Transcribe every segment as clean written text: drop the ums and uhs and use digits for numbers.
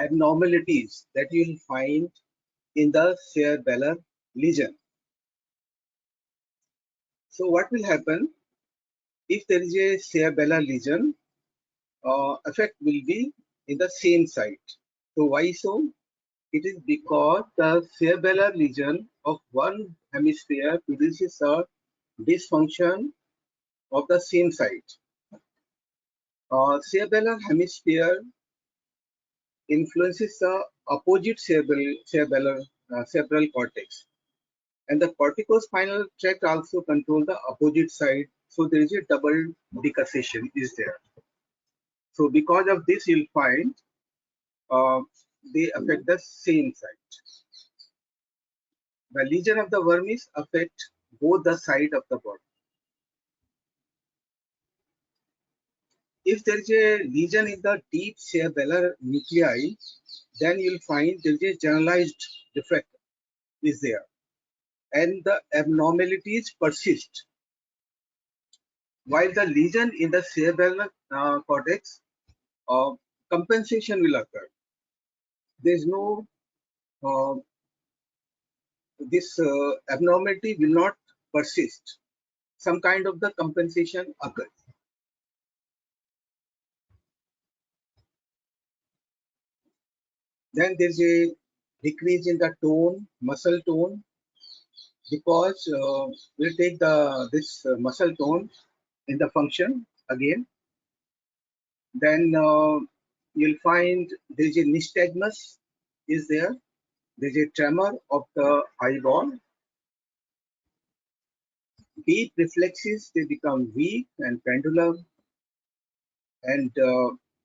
abnormalities that you will find in the cerebellar lesion. So what will happen if there is a cerebellar lesion? Effect will be in the same site. So why so? It is because the cerebellar lesion of one hemisphere produces a dysfunction of the same site. Cerebellar hemisphere influences the opposite cerebral cortex, and the corticospinal tract also control the opposite side. So there is a double decussation is there. So because of this, you'll find they affect the same site. The lesion of the vermis affect both the side of the body. If there is a lesion in the deep cerebellar nuclei, then you'll find there is a generalized defect is there, and the abnormalities persist. While the lesion in the cerebellar cortex, compensation will occur. There is no this abnormality will not persist. Some kind of the compensation occurs. Then there is a decrease in the tone, muscle tone, because we'll take this muscle tone in the function again. Then you'll find there is a nystagmus is there. There is a tremor of the eyeball. Deep reflexes, they become weak and pendulum, and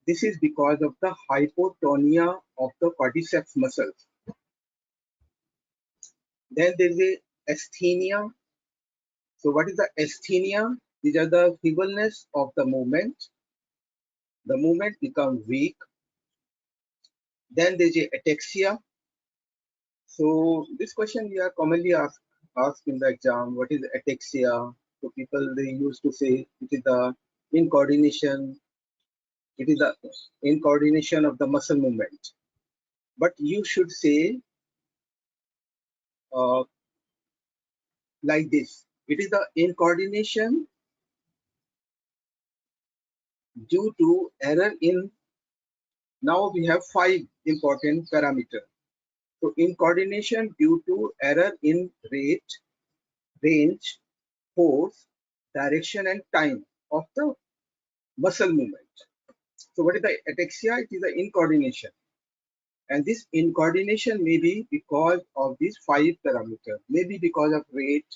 this is because of the hypotonia of the quadriceps muscles. Then there is a asthenia. So what is the asthenia? These are the feebleness of the movement. The movement becomes weak. Then there is a atexia. So this question we are commonly asked in the exam. What is atexia? So people, they used to say it is the incoordination. It is the incoordination of the muscle movement. But you should say like this. It is the incoordination due to error in. Now we have 5 important parameters. So incoordination due to error in rate, range, force, direction and time of the muscle movement. So what is the atexia? It is the incoordination. And this incoordination may be because of these 5 parameters. Maybe because of rate,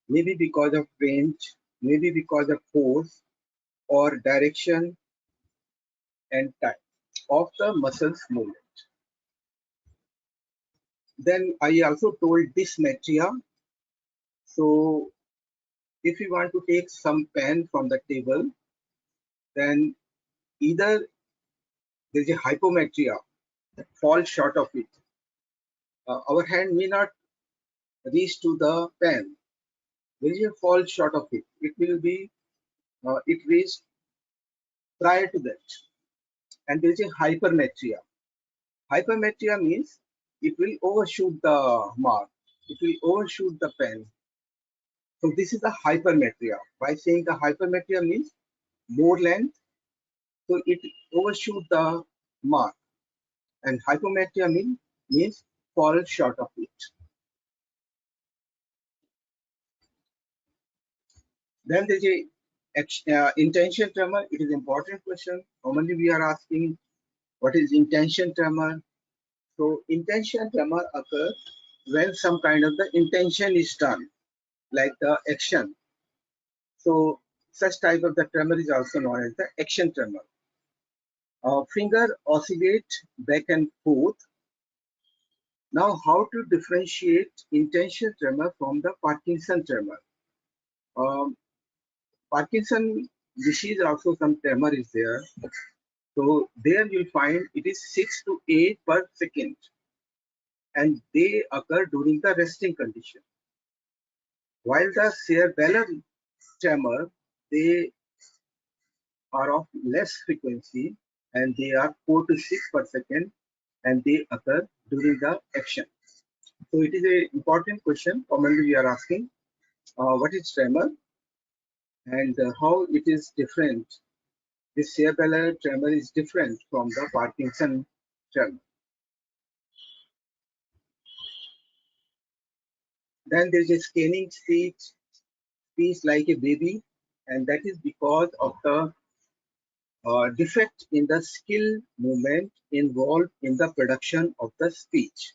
maybe because of range, maybe because of force or direction and time of the muscles movement. Then I also told dysmetria. So if you want to take some pen from the table, then either there is a hypometria, fall short of it. Our hand may not reach to the pen. There is a fall short of it. It will be, it reached prior to that. And there is a hypermetria. Hypermetria means it will overshoot the mark. It will overshoot the pen. So this is the hypermetria. By saying the hypermetria means more length, so it overshoot the mark. And hypometria means fall short of it. Then there is a intention tremor. It is an important question. Normally we are asking what is intention tremor. So intention tremor occurs when some kind of the intention is done, like the action. So such type of the tremor is also known as the action tremor. Finger oscillate back and forth. Now, how to differentiate intention tremor from the Parkinson tremor? Parkinson disease also some tremor is there. So there you'll find it is 6 to 8 per second, and they occur during the resting condition. While the cerebellar tremor, they are of less frequency and they are 4 to 6 per second, and they occur during the action. So it is an important question commonly we are asking, what is tremor and how it is different. This cerebellar tremor is different from the Parkinson tremor. Then there is a scanning speech like a baby, and that is because of the defect in the skill movement involved in the production of the speech.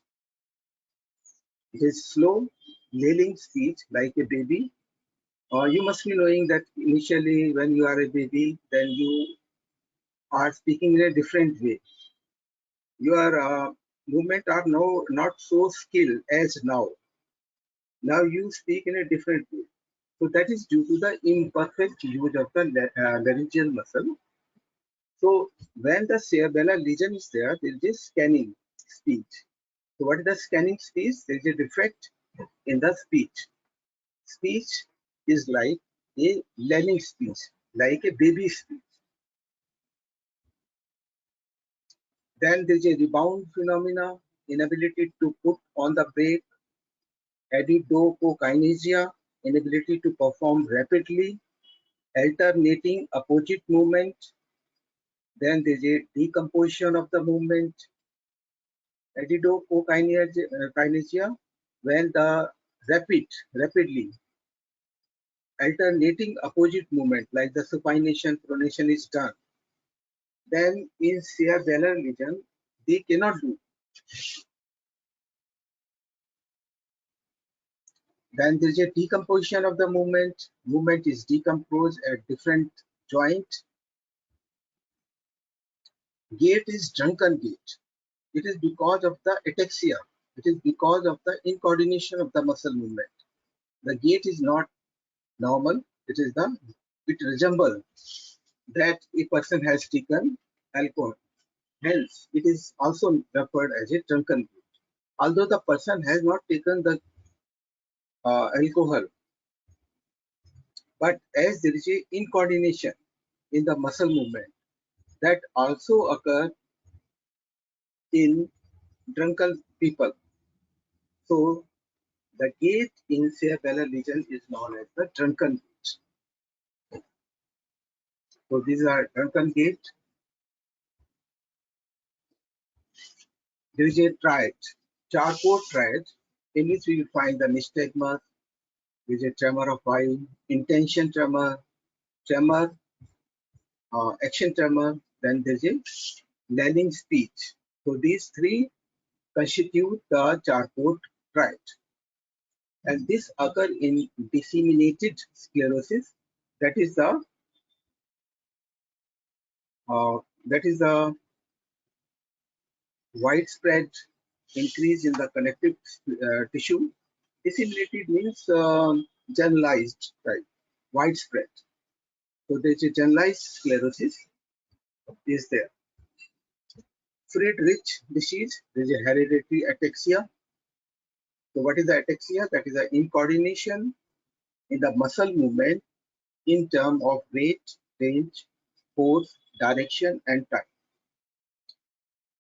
It is slow, lailing speech like a baby. You must be knowing that initially when you are a baby, then you are speaking in a different way. Your movement are now not so skilled as now. Now you speak in a different way. So that is due to the imperfect use of the laryngeal muscle. So when the cerebellar lesion is there, there is a scanning speech. So what is the scanning speech? There is a defect in the speech. Speech is like a learning speech, like a baby speech. Then there is a rebound phenomena, inability to put on the brake, adipokinesia, inability to perform rapidly, alternating opposite movement. Then there is a decomposition of the movement, adipokinesia, when the rapidly alternating opposite movement like the supination, pronation is done. Then in cerebellar lesion, they cannot do. Then there is a decomposition of the movement. Movement is decomposed at different joint. Gait is drunken gait. It is because of the atexia. It is because of the incoordination of the muscle movement. The gait is not normal. It resembles that a person has taken alcohol. Hence, it is also referred as a drunken gait. Although the person has not taken the alcohol, but as there is a incoordination in the muscle movement that also occur in drunken people. So the gait in cerebellar lesion is known as the drunken gait. So these are drunken gait. There is a triad, charcot triad, in which we will find the nystagmus. There is a tremor of eye, intention tremor, action tremor, then there is a lulling speech. So these three constitute the charcot triad. And this occur in disseminated sclerosis. That is the widespread increase in the connective tissue. Disseminated means generalized, right? Widespread. So there is a generalized sclerosis is there. Friedrich disease, there is a hereditary ataxia. So what is the ataxia? That is the incoordination in the muscle movement in terms of rate, range, force, direction, and time.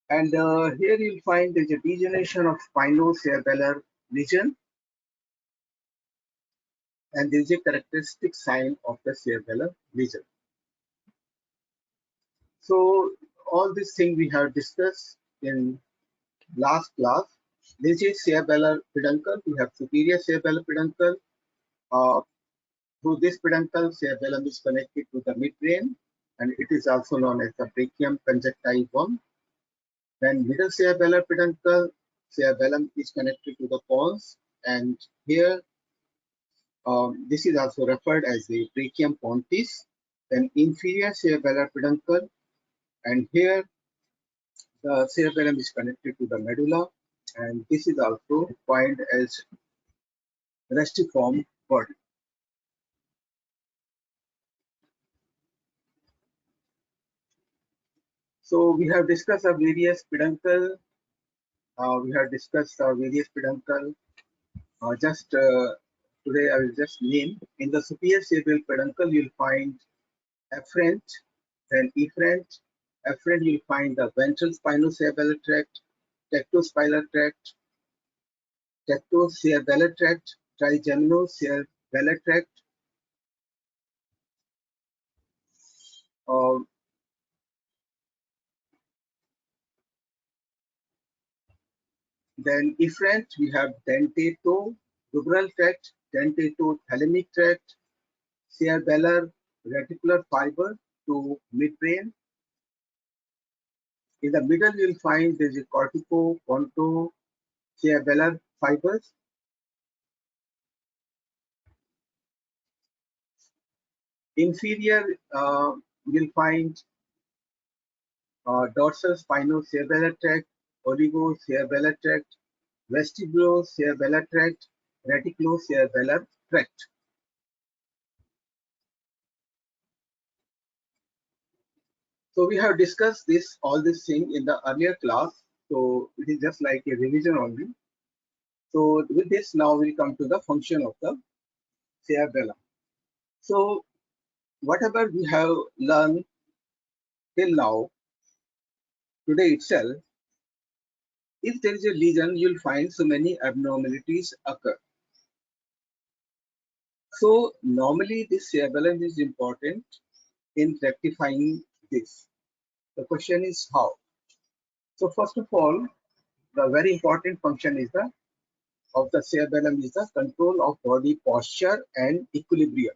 And here you'll find there's a degeneration of spinocerebellar region, and there is a characteristic sign of the cerebellar lesion. So all these things we have discussed in last class. This is cerebellar peduncle. We have superior cerebellar peduncle. Through this peduncle, cerebellum is connected to the midbrain, and it is also known as the brachium conjunctivum. Then middle cerebellar peduncle, cerebellum is connected to the pons, and here this is also referred as the brachium pontis. Then inferior cerebellar peduncle, and here the cerebellum is connected to the medulla, and this is also defined as restiform body. So we have discussed the various peduncle. Today I will just name. In the superior cerebral peduncle, you'll find afferent, then efferent. Afferent, you'll find the ventral spinocerebellar tract. tectospinal tract, tectocerebellar tract, trigeminocerebellar tract, uh, then efferent, we have dentato-rubral tract, dentato-thalamic tract, cerebellar reticular fiber to midbrain. In the middle, you'll find there's a cortico-pontocerebellar fibers. Inferior, you'll find dorsal spinocerebellar tract, oligocerebellar tract, vestibulocerebellar tract, reticulocerebellar tract. So we have discussed all this thing in the earlier class. So it is just like a revision only. So with this, now we come to the function of the cerebellum. So whatever we have learned till now, today itself, if there is a lesion, you'll find so many abnormalities occur. So normally this cerebellum is important in rectifying this. The question is how. So first of all, the very important function is of the cerebellum is the control of body posture and equilibrium.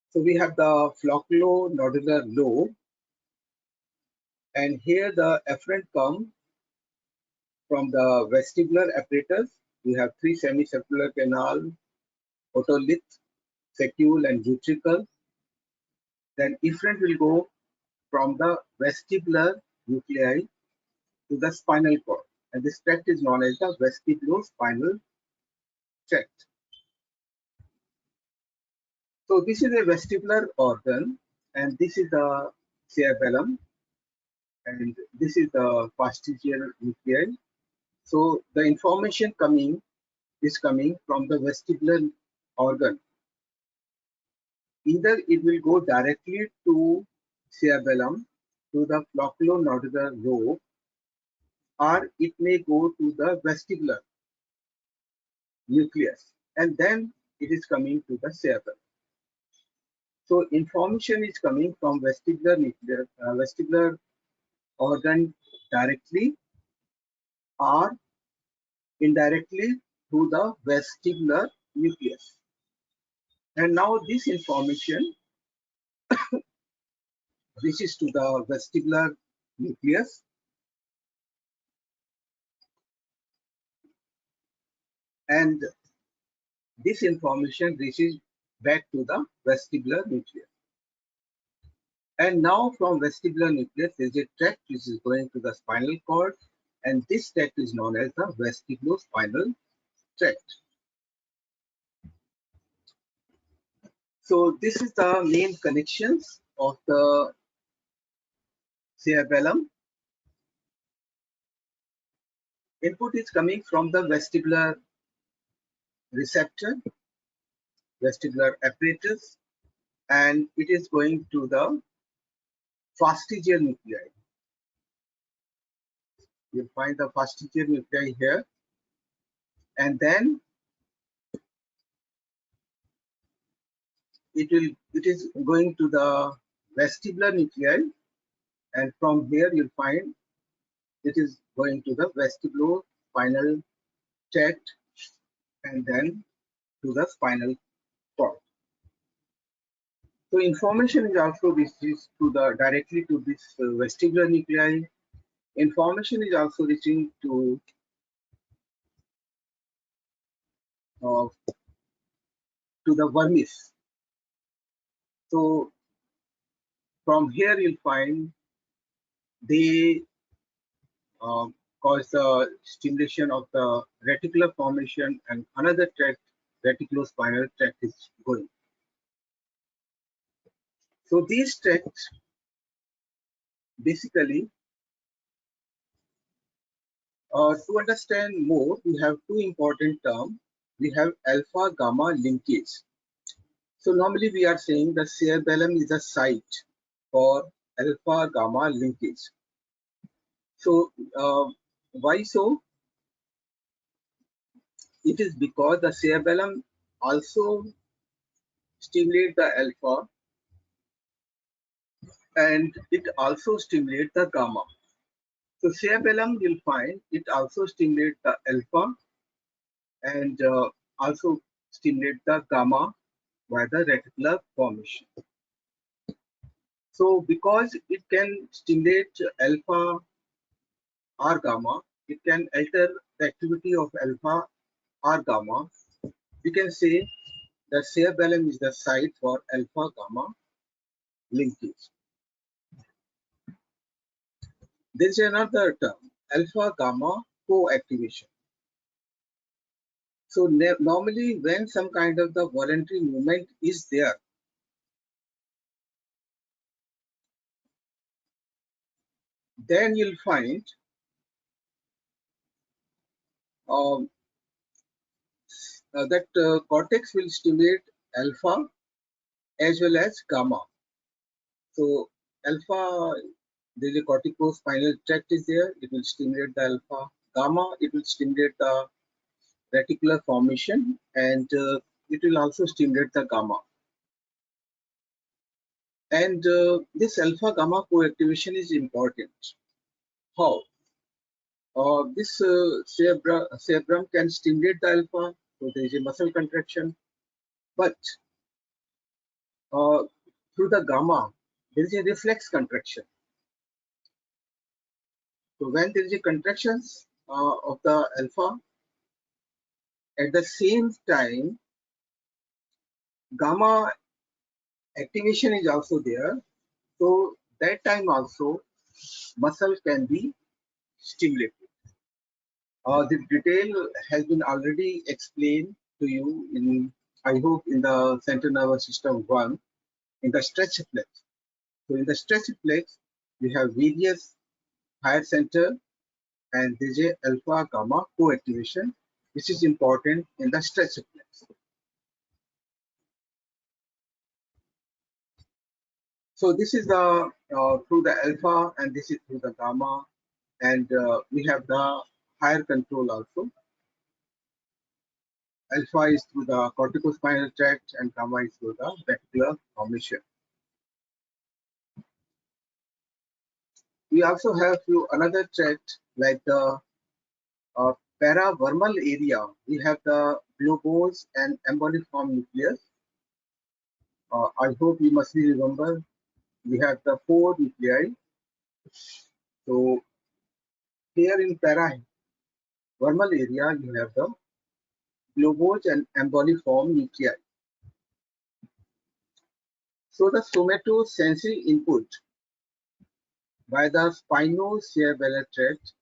So we have the flocculonodular lobe, and here the efferent come from the vestibular apparatus. We have three semicircular canal, otolith, saccule, and utricle. Then efferent will go from the vestibular nuclei to the spinal cord, and this tract is known as the vestibulospinal tract. So this is a vestibular organ, and this is the cerebellum, and this is the posterior nuclei. So the information is coming from the vestibular organ. Either it will go directly to cerebellum, to the flocculonodular lobe, or it may go to the vestibular nucleus, and then it is coming to the cerebellum. So information is coming from vestibular organ directly or indirectly through the vestibular nucleus. And now this information reaches to the vestibular nucleus, and this information reaches back to the vestibular nucleus. And now from vestibular nucleus, there is a tract which is going to the spinal cord, and this tract is known as the vestibulospinal tract. So this is the main connections of the cerebellum. Input is coming from the vestibular receptor, vestibular apparatus, and it is going to the fastigial nuclei. You'll find the fastigial nuclei here, and then it is going to the vestibular nuclei, and from here you'll find it is going to the vestibulospinal tract, and then to the spinal cord. So information is also reached to the directly to this vestibular nuclei. Information is also reaching to the vermis. So from here you'll find they cause the stimulation of the reticular formation, and another tract, reticulospinal tract, is going. So these tracts basically, to understand more, we have two important terms. We have alpha gamma linkage. So normally we are saying the cerebellum is a site for alpha gamma linkage. So why so? It is because the cerebellum also stimulate the alpha and it also stimulate the gamma. So cerebellum will find it also stimulate the alpha and also stimulate the gamma by the reticular formation. So because it can stimulate alpha or gamma, it can alter the activity of alpha or gamma. We can say that cerebellum is the site for alpha gamma linkage. There is another term, alpha gamma co-activation. So normally when some kind of the voluntary movement is there, then you'll find um, that cortex will stimulate alpha as well as gamma. So alpha, there is a corticospinal tract is there, it will stimulate the alpha. Gamma, it will stimulate the reticular formation and it will also stimulate the gamma. And this alpha gamma co-activation is important. How? This cerebrum can stimulate the alpha, so there is a muscle contraction, but uh, through the gamma, there is a reflex contraction. So when there is a contractions of the alpha, at the same time, gamma activation is also there. So that time also, muscle can be stimulated. The detail has been already explained to you in, I hope, in the central nervous system 1, in the stretch flex. So in the stretch flex, we have various higher center and there is a alpha gamma co-activation, which is important in the stretch flex. So this is the through the alpha and this is through the gamma, and we have the higher control also. Alpha is through the corticospinal tract and gamma is through the reticular formation. We also have few another tract like the paravermal area. We have the globose and emboliform nucleus. I hope you must remember we have the 4 nuclei. So here in paravermal area you have the globose and emboliform nuclei. So the somatosensory input by the spinocerebellar tract,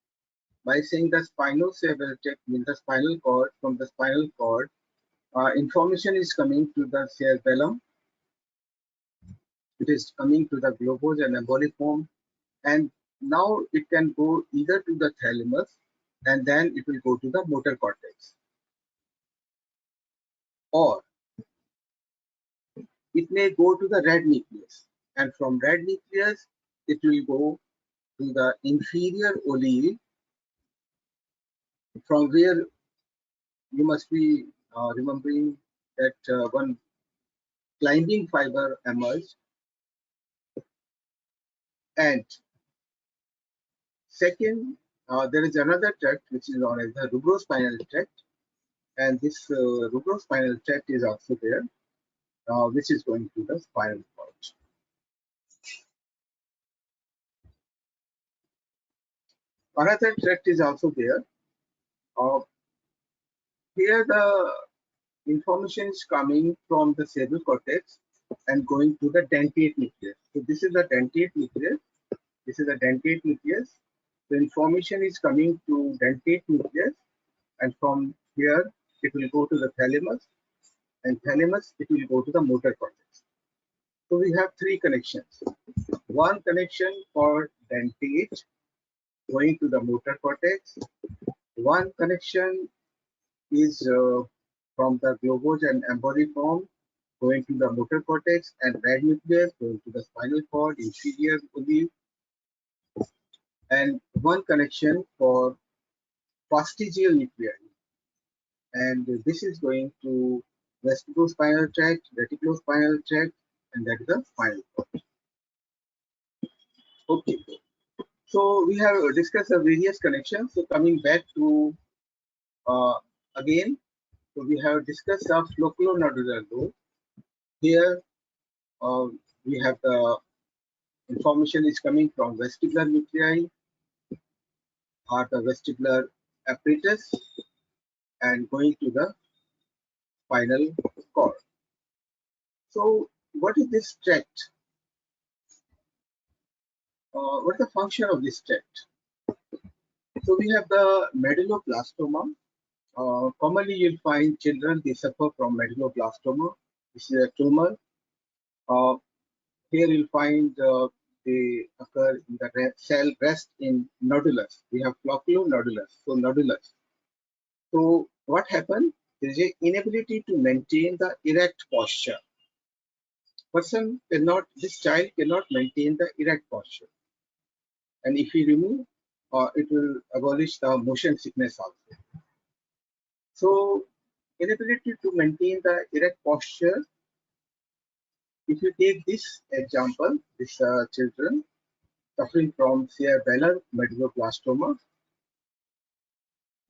by saying the spinocerebellar tract means the spinal cord, from the spinal cord, information is coming to the cerebellum, it is coming to the globose and emboliform, and now it can go either to the thalamus and then it will go to the motor cortex, or it may go to the red nucleus, and from red nucleus it will go to the inferior olea, from where you must be remembering that one climbing fiber emerged, and second there is another tract which is known as the rubrospinal tract, and this rubrospinal tract is also there, which is going to the spinal cord. Another tract is also there. Uh, Here the information is coming from the cerebral cortex and going to the dentate nucleus. So this is the dentate nucleus. This is the dentate nucleus. The information is coming to dentate nucleus, and from here it will go to the thalamus, and thalamus it will go to the motor cortex. So we have 3 connections. One connection for dentate going to the motor cortex. One connection is from the globose and emboliform going to the motor cortex, and red nucleus going to the spinal cord, inferior oblique, and one connection for fastigial nuclei. And this is going to vestibulospinal tract, reticulospinal tract, and that is the spinal cord. Okay, so we have discussed the various connections. So coming back to again, so we have discussed the flocculonodular lobe. Here uh, we have the information is coming from vestibular nuclei or the vestibular apparatus and going to the spinal cord. So what is this tract? What is the function of this tract? So we have the medulloblastoma. Commonly you'll find children, they suffer from medulloblastoma. This is a tumor. Uh, Here you'll find they occur in the cell rest in nodulus. We have flocculonodulus, so nodulus. So what happens? There is an inability to maintain the erect posture. This child cannot maintain the erect posture. And if we remove, it will abolish the motion sickness also. So inability to maintain the erect posture. If you take this example, this children suffering from cerebellar medulloblastoma,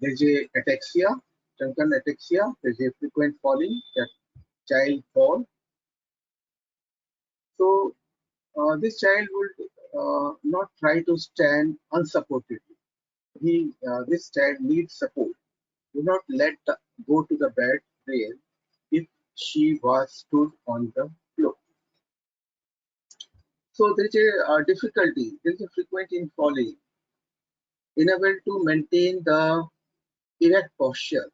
there is a atexia, drunken atexia, there is a frequent falling, that child fall. So this child would not try to stand unsupported. This child needs support. Do not let go to the bed rail if she was stood on the floor. So there is a difficulty. There is a frequent in falling. Unable to maintain the erect posture,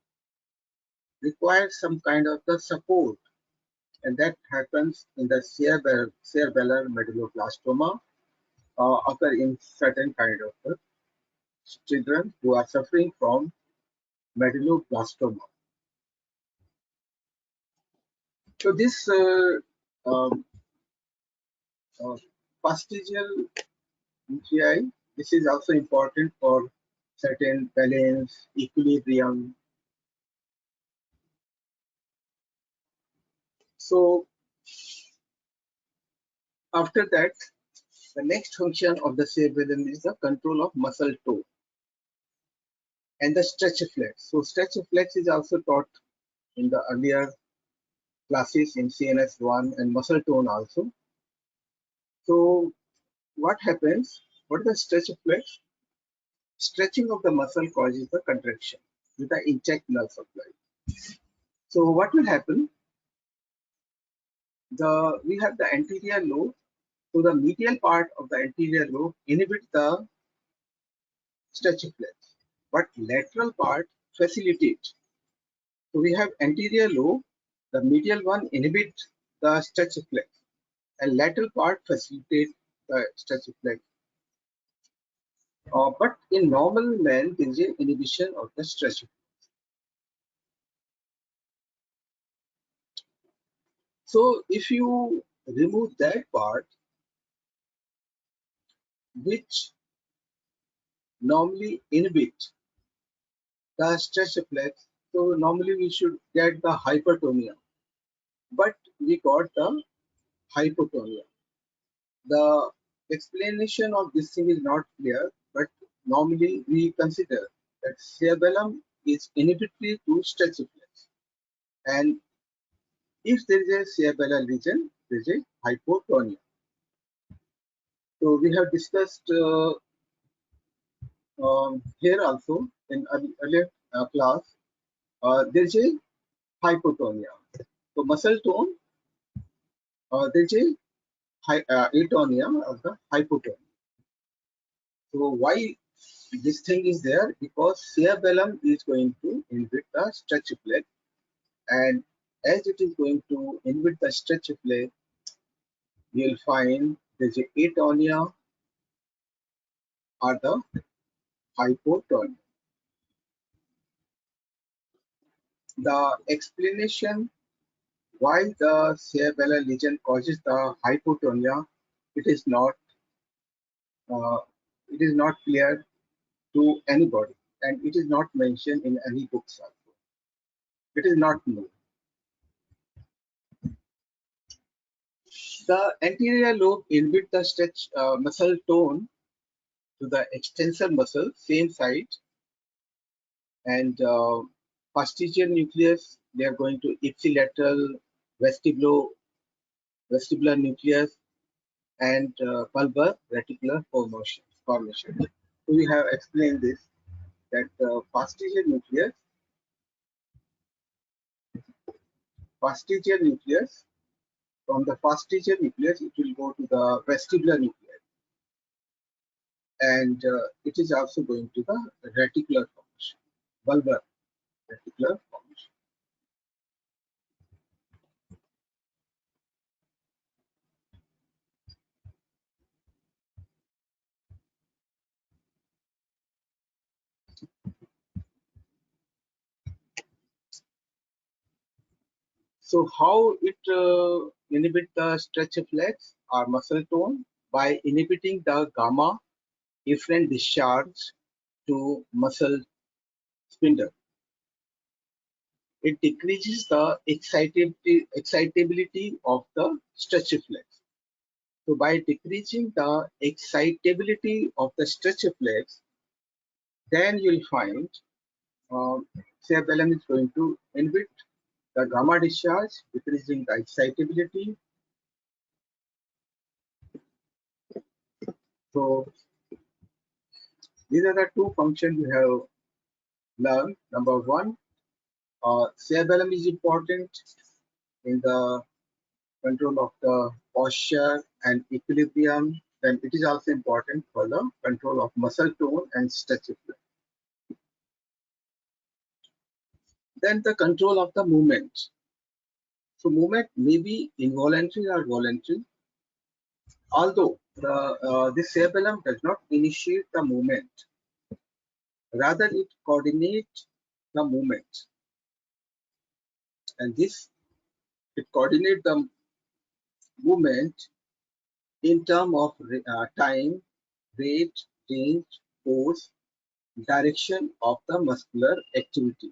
requires some kind of the support, and that happens in the cerebellar medulloblastoma, occur in certain kind of the children who are suffering from medulloblastoma. So this um, fastigial nuclei, this is also important for certain balance, equilibrium. So after that, the next function of the cerebellum is the control of muscle tone and the stretch flex. So stretch flex is also taught in the earlier classes in CNS 1 and muscle tone also. So what happens? What is the stretch flex? Stretching of the muscle causes the contraction with the intact nerve supply. So what will happen? We have the anterior lobe. So the medial part of the anterior lobe inhibits the stretch flex, but lateral part facilitates. So we have anterior lobe, the medial one inhibits the stretch flex, and lateral part facilitates the stretch flex. But in normal men, there is an inhibition of the stretch flex. So if you remove that part, which normally inhibit the stretch flex, so normally we should get the hypertonia, but we got the hypotonia. The explanation of this thing is not clear, but normally we consider that cerebellum is inhibitory to stretch flex, and if there is a cerebellar region, there is a hypotonia. So we have discussed here also in earlier class, there is a hypotonia. So muscle tone, there is a atonia of the hypotonia. So why this thing is there? Because cerebellum is going to inhibit the stretch flex, and as it is going to inhibit the stretch flex, you will find there is a atonia or the hypotonia. The explanation while the cerebellar lesion causes the hypotonia, it is not uh, it is not clear to anybody, and it is not mentioned in any books also. It is not known. The anterior lobe inhibits the stretch muscle tone to the extensor muscle, same side, and posterior nucleus, they are going to ipsilateral vestibular nucleus and bulbar reticular formation. So we have explained this, that posterior nucleus, from the posterior nucleus, it will go to the vestibular nucleus, and it is also going to the reticular formation, bulbar reticular formation. So how it inhibit the stretch reflex or muscle tone? By inhibiting the gamma efferent discharge to muscle spindle. It decreases the excitability of the stretch reflex. So by decreasing the excitability of the stretch reflex, then you'll find cerebellum is going to inhibit the gamma discharge, decreasing the excitability. So these are the two functions we have learned. Number one, cerebellum is important in the control of the posture and equilibrium. Then it is also important for the control of muscle tone and stretch reflex. Then the control of the movement. So movement may be involuntary or voluntary, although this cerebellum does not initiate the movement, rather it coordinates the movement, and this it coordinates the movement in terms of time, rate, range, force, direction of the muscular activity.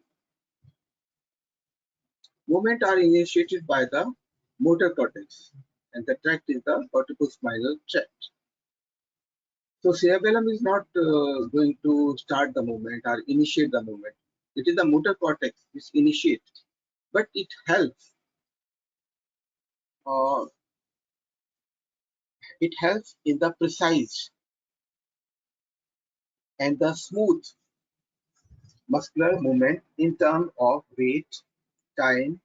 Movement are initiated by the motor cortex, and the tract is the corticospinal tract. So cerebellum is not going to start the movement or initiate the movement. It is the motor cortex which initiates, but it helps. Uh, it helps in the precise and the smooth muscular movement in terms of rate, time,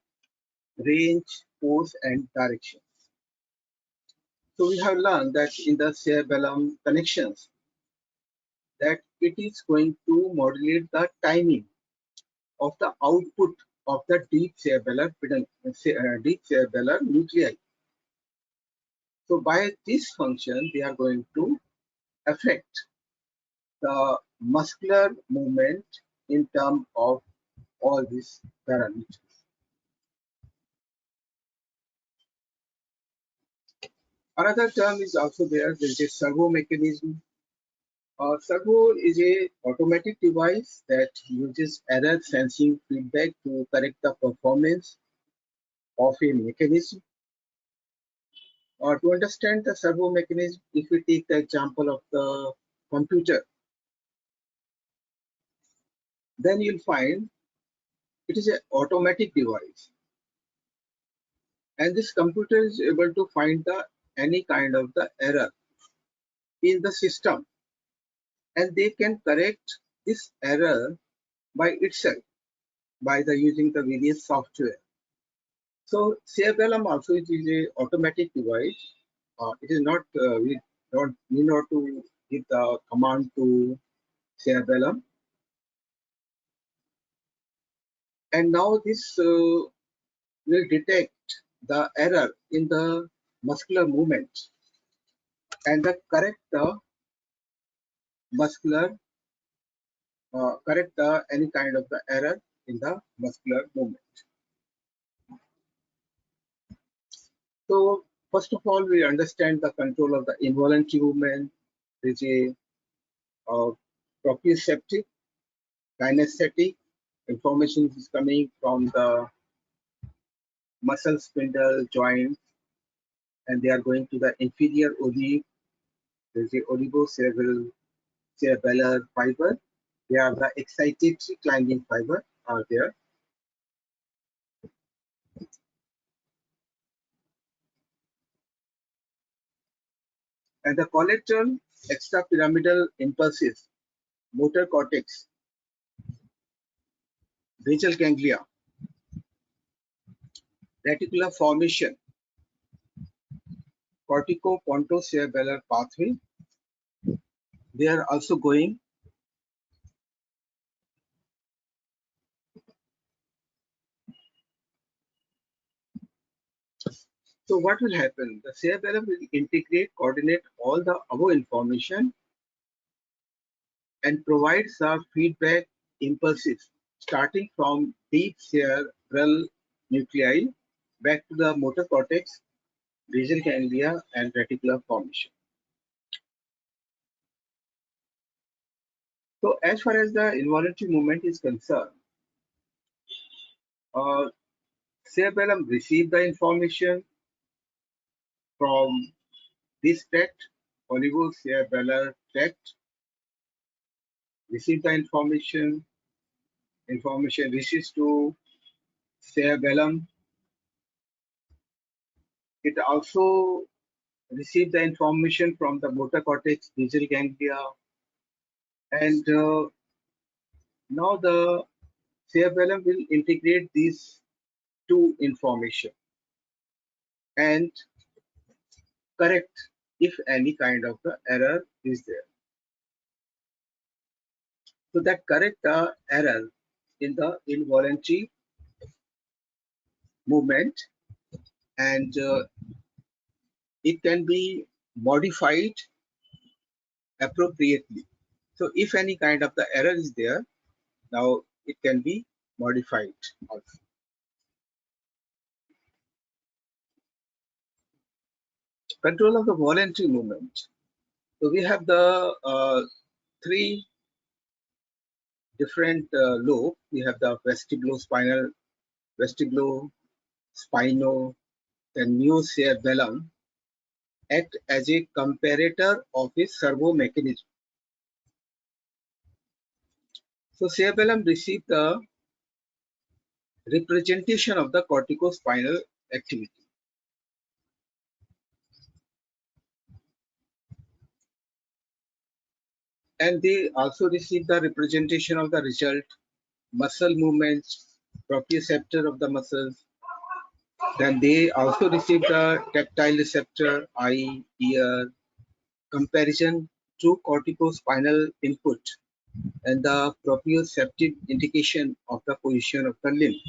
range, force, and direction. So we have learned that in the cerebellum connections, that it is going to modulate the timing of the output of the deep cerebellar nuclei. So by this function, they are going to affect the muscular movement in terms of all these parameters. Another term is also there. There is a servo mechanism. Servo is a automatic device that uses error sensing feedback to correct the performance of a mechanism. To understand the servo mechanism, if we take the example of the computer, then you'll find it is an automatic device, and this computer is able to find the any kind of the error in the system, and they can correct this error by itself by the using the various software. So Cerebellum also is a automatic device. It is not we don't need not to give the command to Cerebellum, and now this will detect the error in the muscular movement and the correct the muscular correct the any kind of the error in the muscular movement. So first of all, we understand the control of the involuntary movement. There is a proprioceptive, kinesthetic. Information is coming from the muscle spindle joints, and they are going to the inferior olive. There is a cerebellar fiber. They are the excitatory climbing fiber are there. And the collateral extrapyramidal impulses, motor cortex, basal ganglia, reticular formation, cortico-pontocerebellar pathway. They are also going. So what will happen? The cerebellum will integrate, coordinate all the above information and provide some feedback impulses starting from deep cerebral nuclei back to the motor cortex, basal ganglia, and reticular formation. So as far as the involuntary movement is concerned, uh, cerebellum receive the information from this tract, olivocerebellar tract, receive the information reaches to cerebellum. It also receive the information from the motor cortex, basal ganglia, and now the cerebellum will integrate these two information and correct if any kind of the error is there. So that correct the error in the involuntary movement, and it can be modified appropriately. So if any kind of the error is there, now it can be modified also. Control of the voluntary movement. So we have the three different lobe. We have the vestibulospino, the neocerebellum act as a comparator of a servo mechanism. So cerebellum receive the representation of the corticospinal activity. And they also receive the representation of the result, muscle movements, proprioceptor of the muscles. Then they also receive the tactile receptor, eye, ear, comparison to corticospinal input, and the proprioceptive indication of the position of the limb.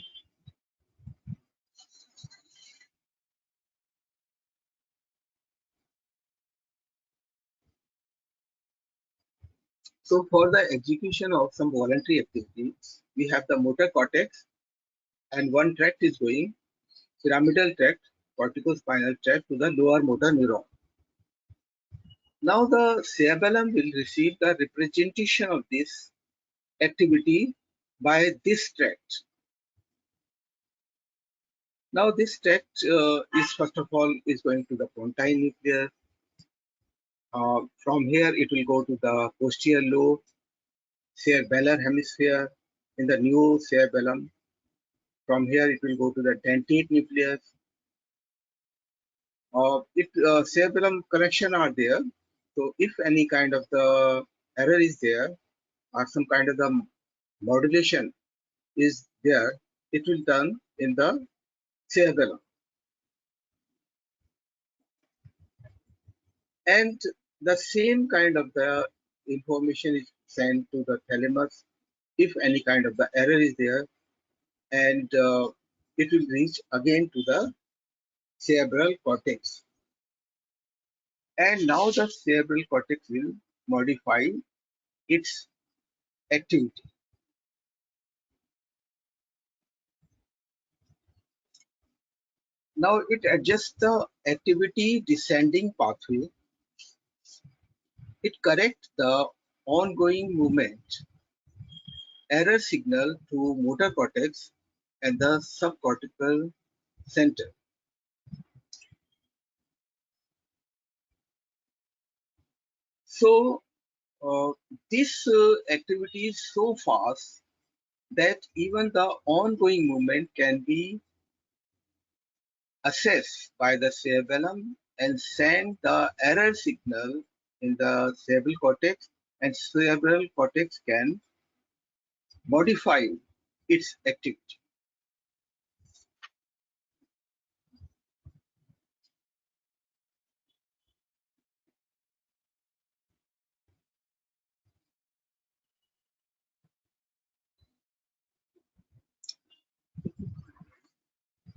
So for the execution of some voluntary activity, we have the motor cortex, and one tract is going, pyramidal tract, corticospinal tract, to the lower motor neuron. Now the cerebellum will receive the representation of this activity by this tract. Now this tract is first of all is going to the pontine nucleus. From here it will go to the posterior lobe, cerebellar hemisphere in the new cerebellum. From here it will go to the dentate nucleus. Cerebellum connection are there. So if any kind of the error is there or some kind of the modulation is there, it will done in the cerebellum. And the same kind of the information is sent to the thalamus if any kind of the error is there, and it will reach again to the cerebral cortex. And now the cerebral cortex will modify its activity. Now it adjusts the activity descending pathway. It corrects the ongoing movement error signal to motor cortex and the subcortical center. So this activity is so fast that even the ongoing movement can be assessed by the cerebellum and send the error signal in the cerebral cortex, and cerebral cortex can modify its activity.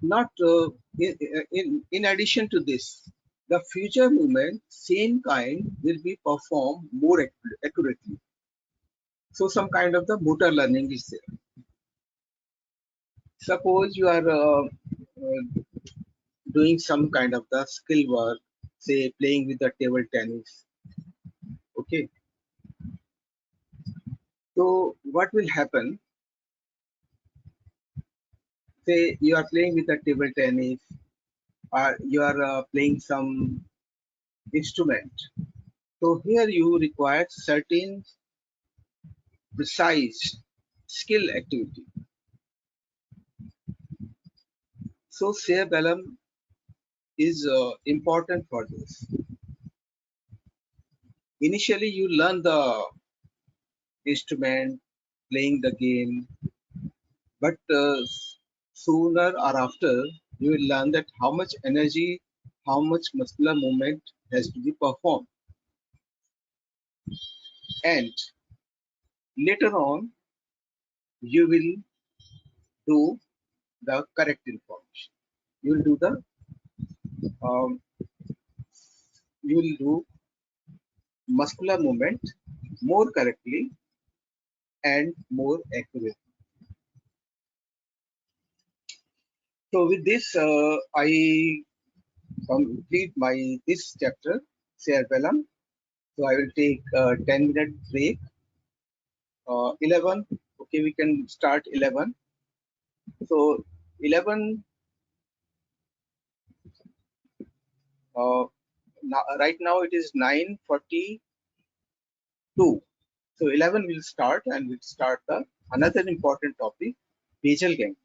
Not in addition to this, the future movement, same kind, will be performed more accurately. So some kind of the motor learning is there. Suppose you are doing some kind of the skill work, say playing with the table tennis. Okay, so what will happen? Say you are playing with the table tennis, or you are playing some instrument. So here you require certain precise skill activity. So cerebellum is important for this. Initially, you learn the instrument, playing the game, but sooner or after, you will learn that how much energy, how much muscular movement has to be performed. And later on, you will do the correct information. You will do the um, you will do muscular movement more correctly and more accurately. So with this, I complete my this chapter, cerebellum. So I will take a 10-minute break. 11. Okay, we can start 11. So 11. Now, right now it is 9:42. So 11 will start, and we'll start the another important topic, basal ganglia.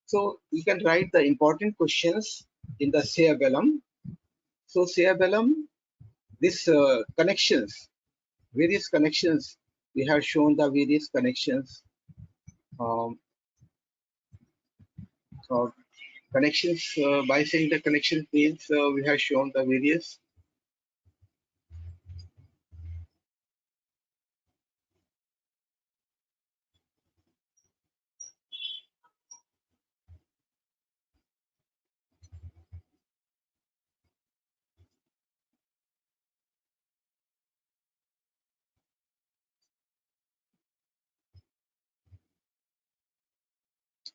So you can write the important questions in the cerebellum. So cerebellum, this connections, various connections. We have shown the various connections. Um, uh, Connections, by saying the connection means we have shown the various.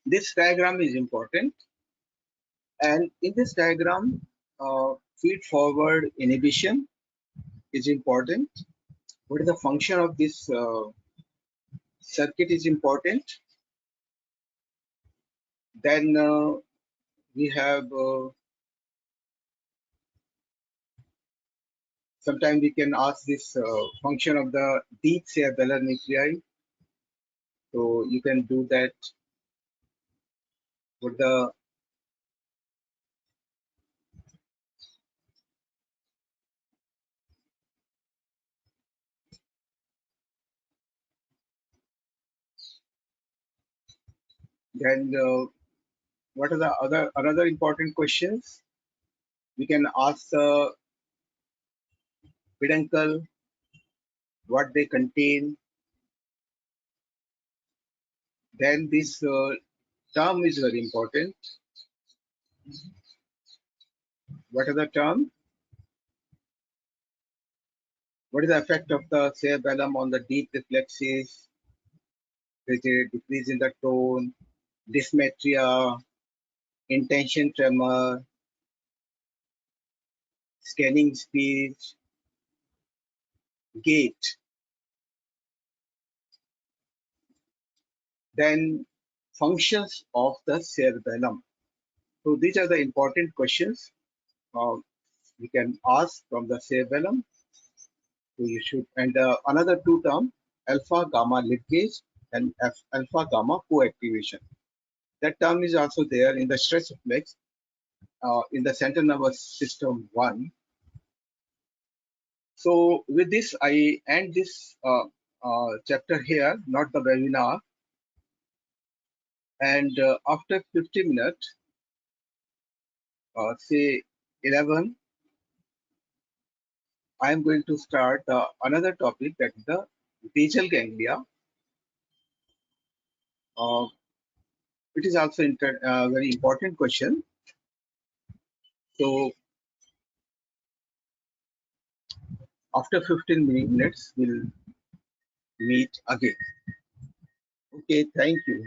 This diagram is important, and in this diagram, feed forward inhibition is important. What is the function of this circuit is important. Then we have sometimes we can ask this function of the deep cerebellar nuclei. So you can do that with the then what are the other another important questions? We can ask the peduncle, what they contain. Then this term is very important. What are the term? What is the effect of the cerebellum on the deep reflexes? There's a decrease in the tone, dysmetria, intention tremor, scanning speed, gait. Then functions of the cerebellum. So these are the important questions uh, we can ask from the cerebellum. So you should, and another two term, alpha gamma linkage and alpha gamma coactivation. That term is also there in the stress reflex in the central nervous system 1. So with this, I end this chapter here, not the webinar. And after 50 minutes, say 11, I am going to start another topic, that is the basal ganglia. Uh, it is also very important question. So after 15 minutes, we'll meet again. Okay, thank you.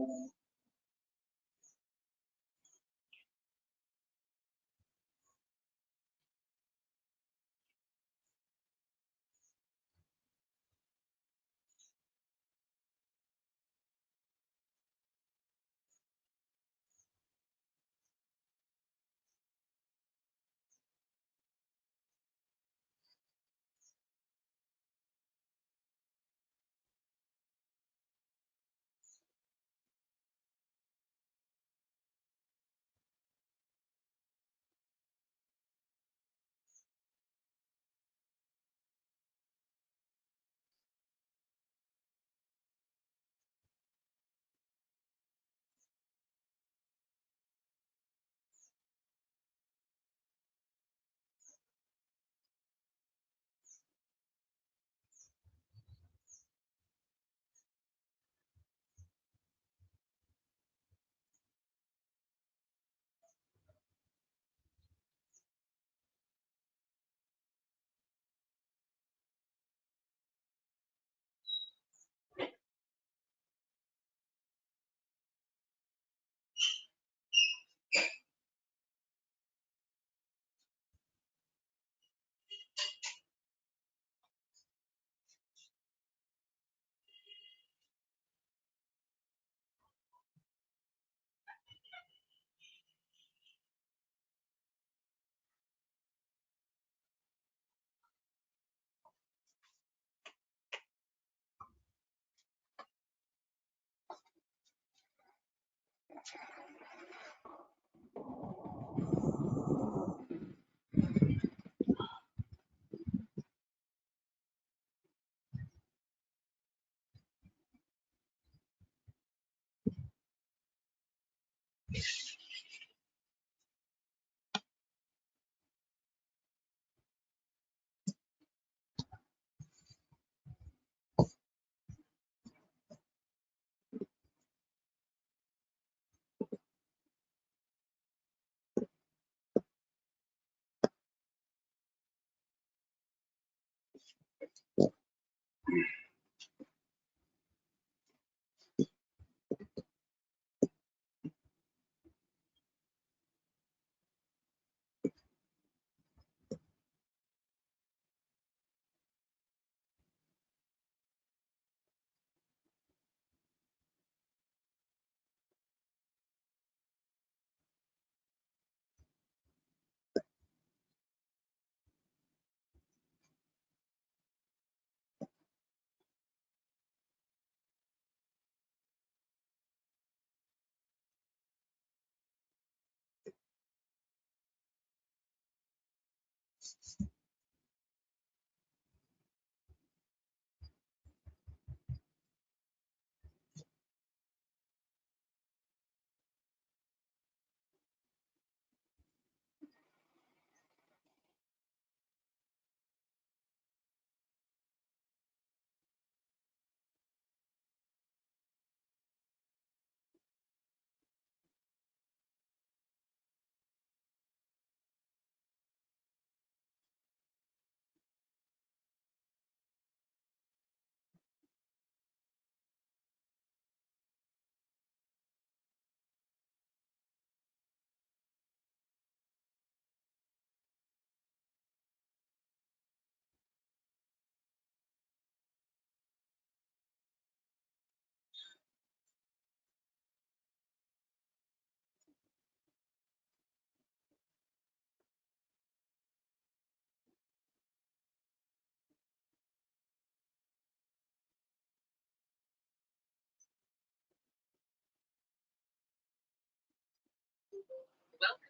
Welcome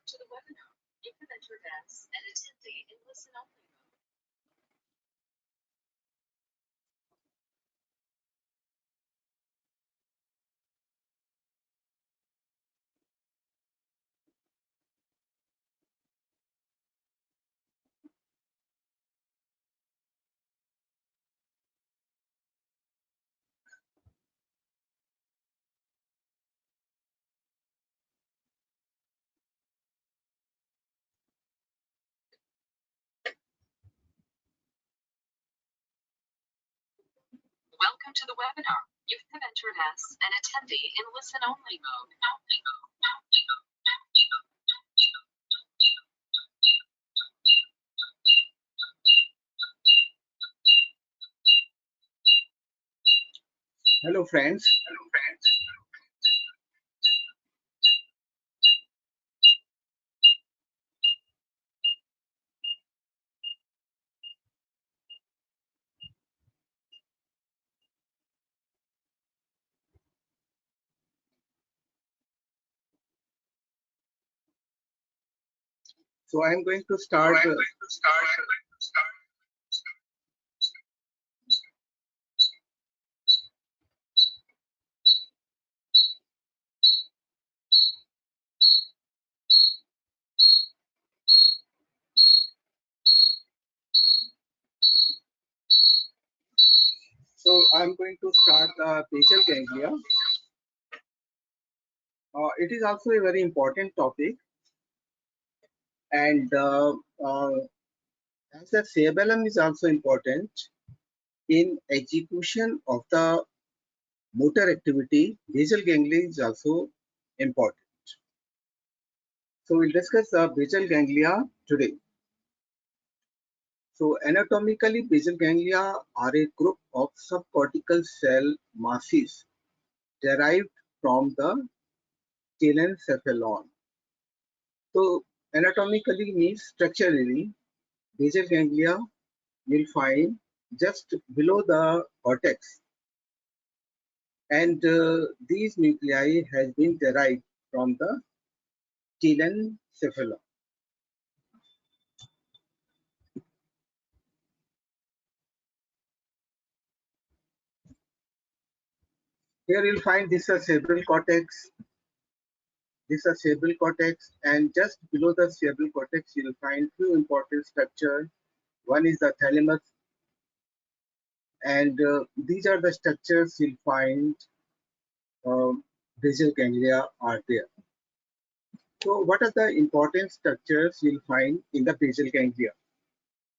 to the webinar. You can enter as an attendee in listen-only mode. Welcome to the webinar. You have entered as an attendee in listen-only mode. Hello friends. So I'm going to start. Basal ganglia. It is also a very important topic, and as the cerebellum is also important in execution of the motor activity, basal ganglia is also important. So we'll discuss the basal ganglia today. So anatomically, basal ganglia are a group of subcortical cell masses derived from the telencephalon. So anatomically means structurally, basal ganglia you'll find just below the cortex, and these nuclei has been derived from the telencephalon. Here you'll find this is cerebral cortex. This is cerebral cortex, and just below the cerebral cortex you'll find few important structures. One is the thalamus, and these are the structures you'll find basal ganglia are there. So what are the important structures you'll find in the basal ganglia?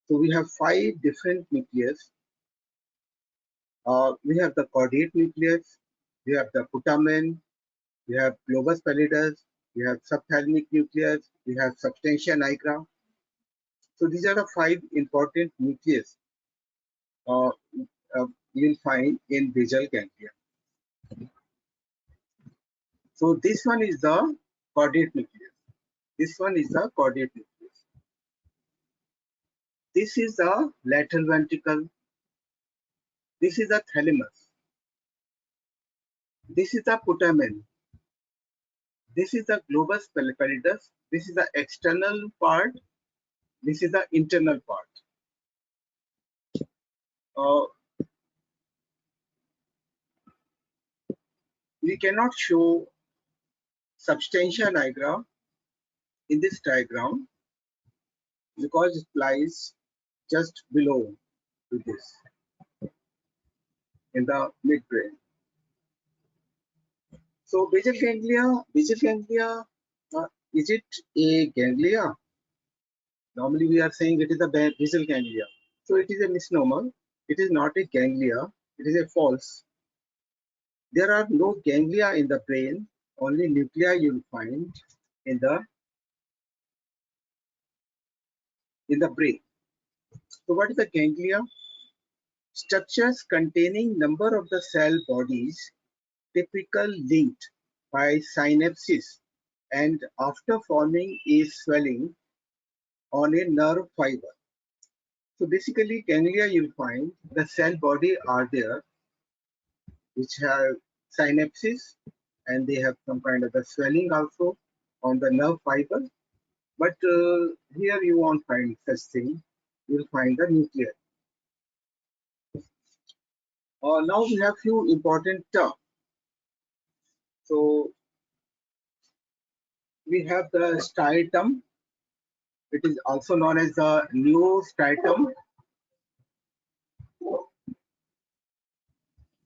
So we have 5 different nucleus. We have the caudate nucleus, we have the putamen, we have globus pallidus, we have subthalamic nucleus, we have substantia nigra. So these are the 5 important nucleus uh, you'll find in basal ganglia. So this one is the caudate nucleus. This one is the caudate nucleus. This is the lateral ventricle. This is the thalamus. This is the putamen. This is the globus pallidus. This is the external part. This is the internal part. Uh, we cannot show substantia nigra in this diagram because it lies just below to this in the midbrain. So basal ganglia, is it a ganglia? Normally we are saying it is a basal ganglia. So it is a misnomer. It is not a ganglia. It is a false. There are no ganglia in the brain. Only nuclei you will find in the brain. So what is the ganglia? Structures containing number of the cell bodies typically linked by synapses and after forming a swelling on a nerve fiber. So basically ganglia you'll find the cell body are there which have synapses and they have some kind of a swelling also on the nerve fiber. But here you won't find such thing. You'll find the nucleus. Now we have few important terms. So we have the striatum. It is also known as the neostriatum.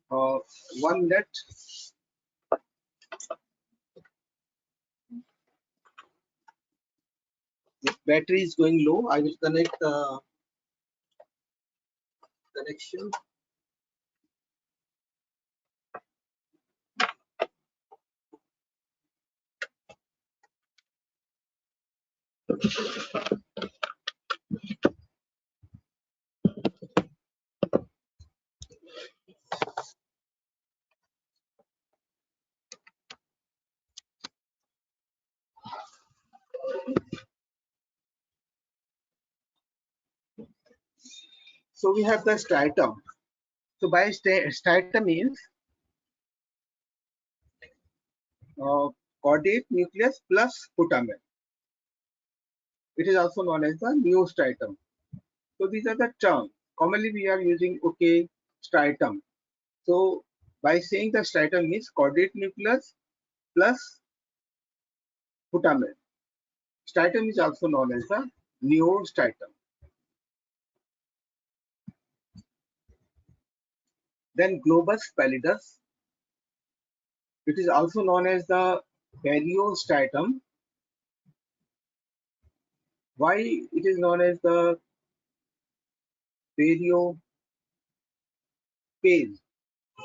One minute. If battery is going low, I will connect the connection. So we have the striatum. So by striatum means caudate nucleus plus putamen. It is also known as the neostriatum. So these are the terms. Commonly we are using striatum. So by saying the striatum means caudate nucleus plus putamen. Striatum is also known as the neostriatum. Then globus pallidus. It is also known as the periostriatum. Why it is known as the periophase?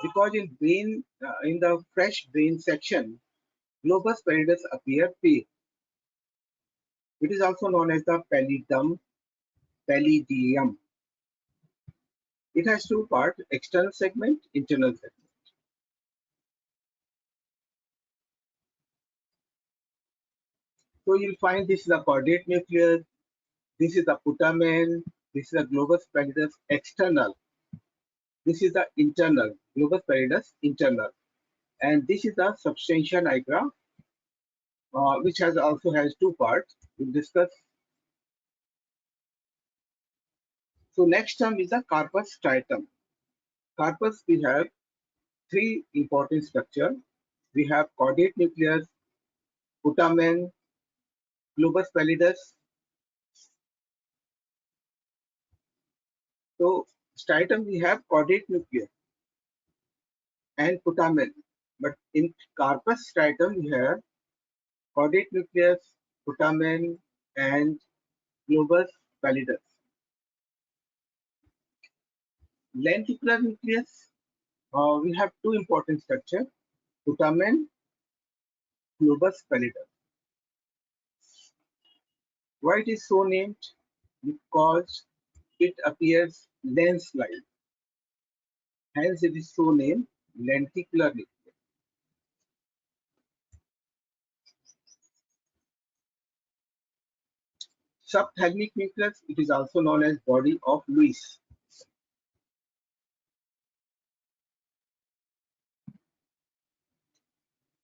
Because in brain, in the fresh brain section, globus pallidus appear pale. It is also known as the pallidum. It has two parts: external segment, internal segment. So you'll find this is the caudate nucleus, this is the putamen, this is the globus pallidus external, this is the internal, globus pallidus internal, and this is the substantia nigra, which also has two parts. We'll discuss. So next term is the corpus striatum. Corpus, we have three important structures. We have caudate nucleus, putamen, globus pallidus. So striatum we have caudate nucleus and putamen, but in corpus striatum we have caudate nucleus, putamen, and globus pallidus. Lenticular nucleus, we have two important structures: putamen, globus pallidus. Why it is so named? Because it appears lens-like. Hence it is so named lenticular nucleus. Subthalamic nucleus, it is also known as body of Lewis.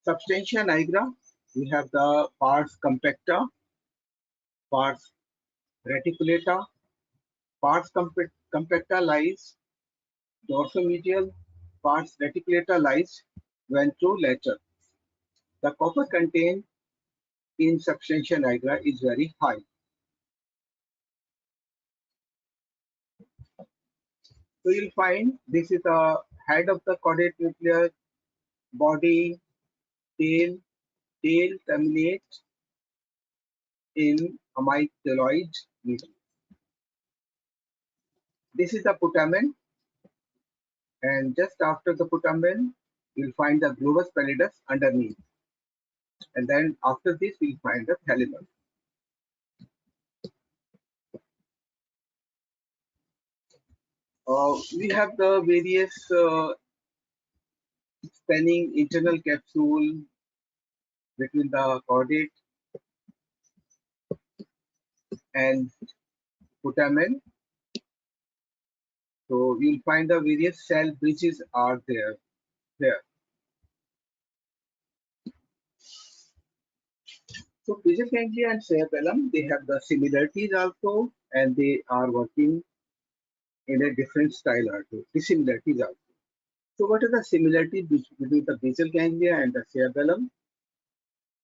Substantia nigra, we have the pars compacta, pars reticulata, pars compacta lies dorsomedial, pars reticulata lies ventrolateral. The copper contained in substantia nigra is very high. So you'll find this is the head of the caudate nucleus, body, tail terminates in amygdaloid nucleus. This is the putamen, and just after the putamen, you'll find the globus pallidus underneath. And then after this, we'll find the thalamus. We have the various spanning internal capsule between the caudate and putamen. So you'll find the various cell bridges are there. So basal ganglia and cerebellum, they have the similarities also, and they are working in a different style also. Dissimilarities also. So what are the similarities between the basal ganglia and the cerebellum?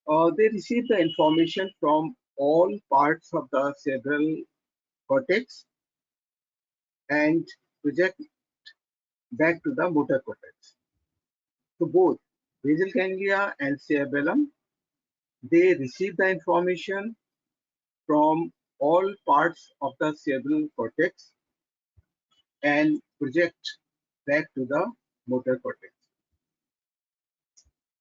They receive the information from all parts of the cerebral cortex and project back to the motor cortex. So both basal ganglia and cerebellum, they receive the information from all parts of the cerebral cortex and project back to the motor cortex.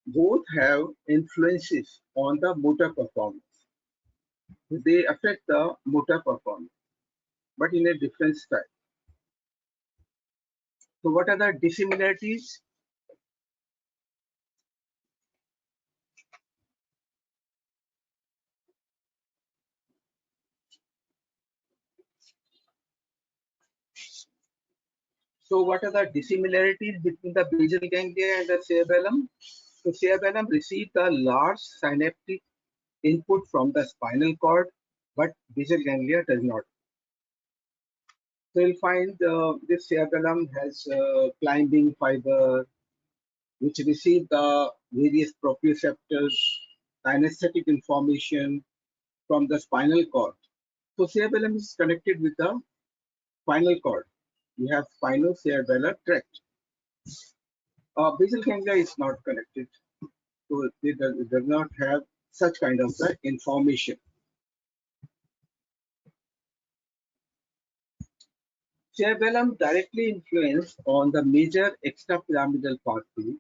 Both have influences on the motor performance. They affect the motor performance, but in a different style. So what are the dissimilarities? So what are the dissimilarities between the basal ganglia and the cerebellum? So cerebellum receives the large synaptic input from the spinal cord, but basal ganglia does not. So you'll find this cerebellum has climbing fiber, which receive the various proprioceptors, kinesthetic information from the spinal cord. So cerebellum is connected with the spinal cord. We have spinocerebellar tract. Basal ganglia is not connected, so it does not have such kind of the information. Cerebellum directly influence on the major extrapyramidal pathway.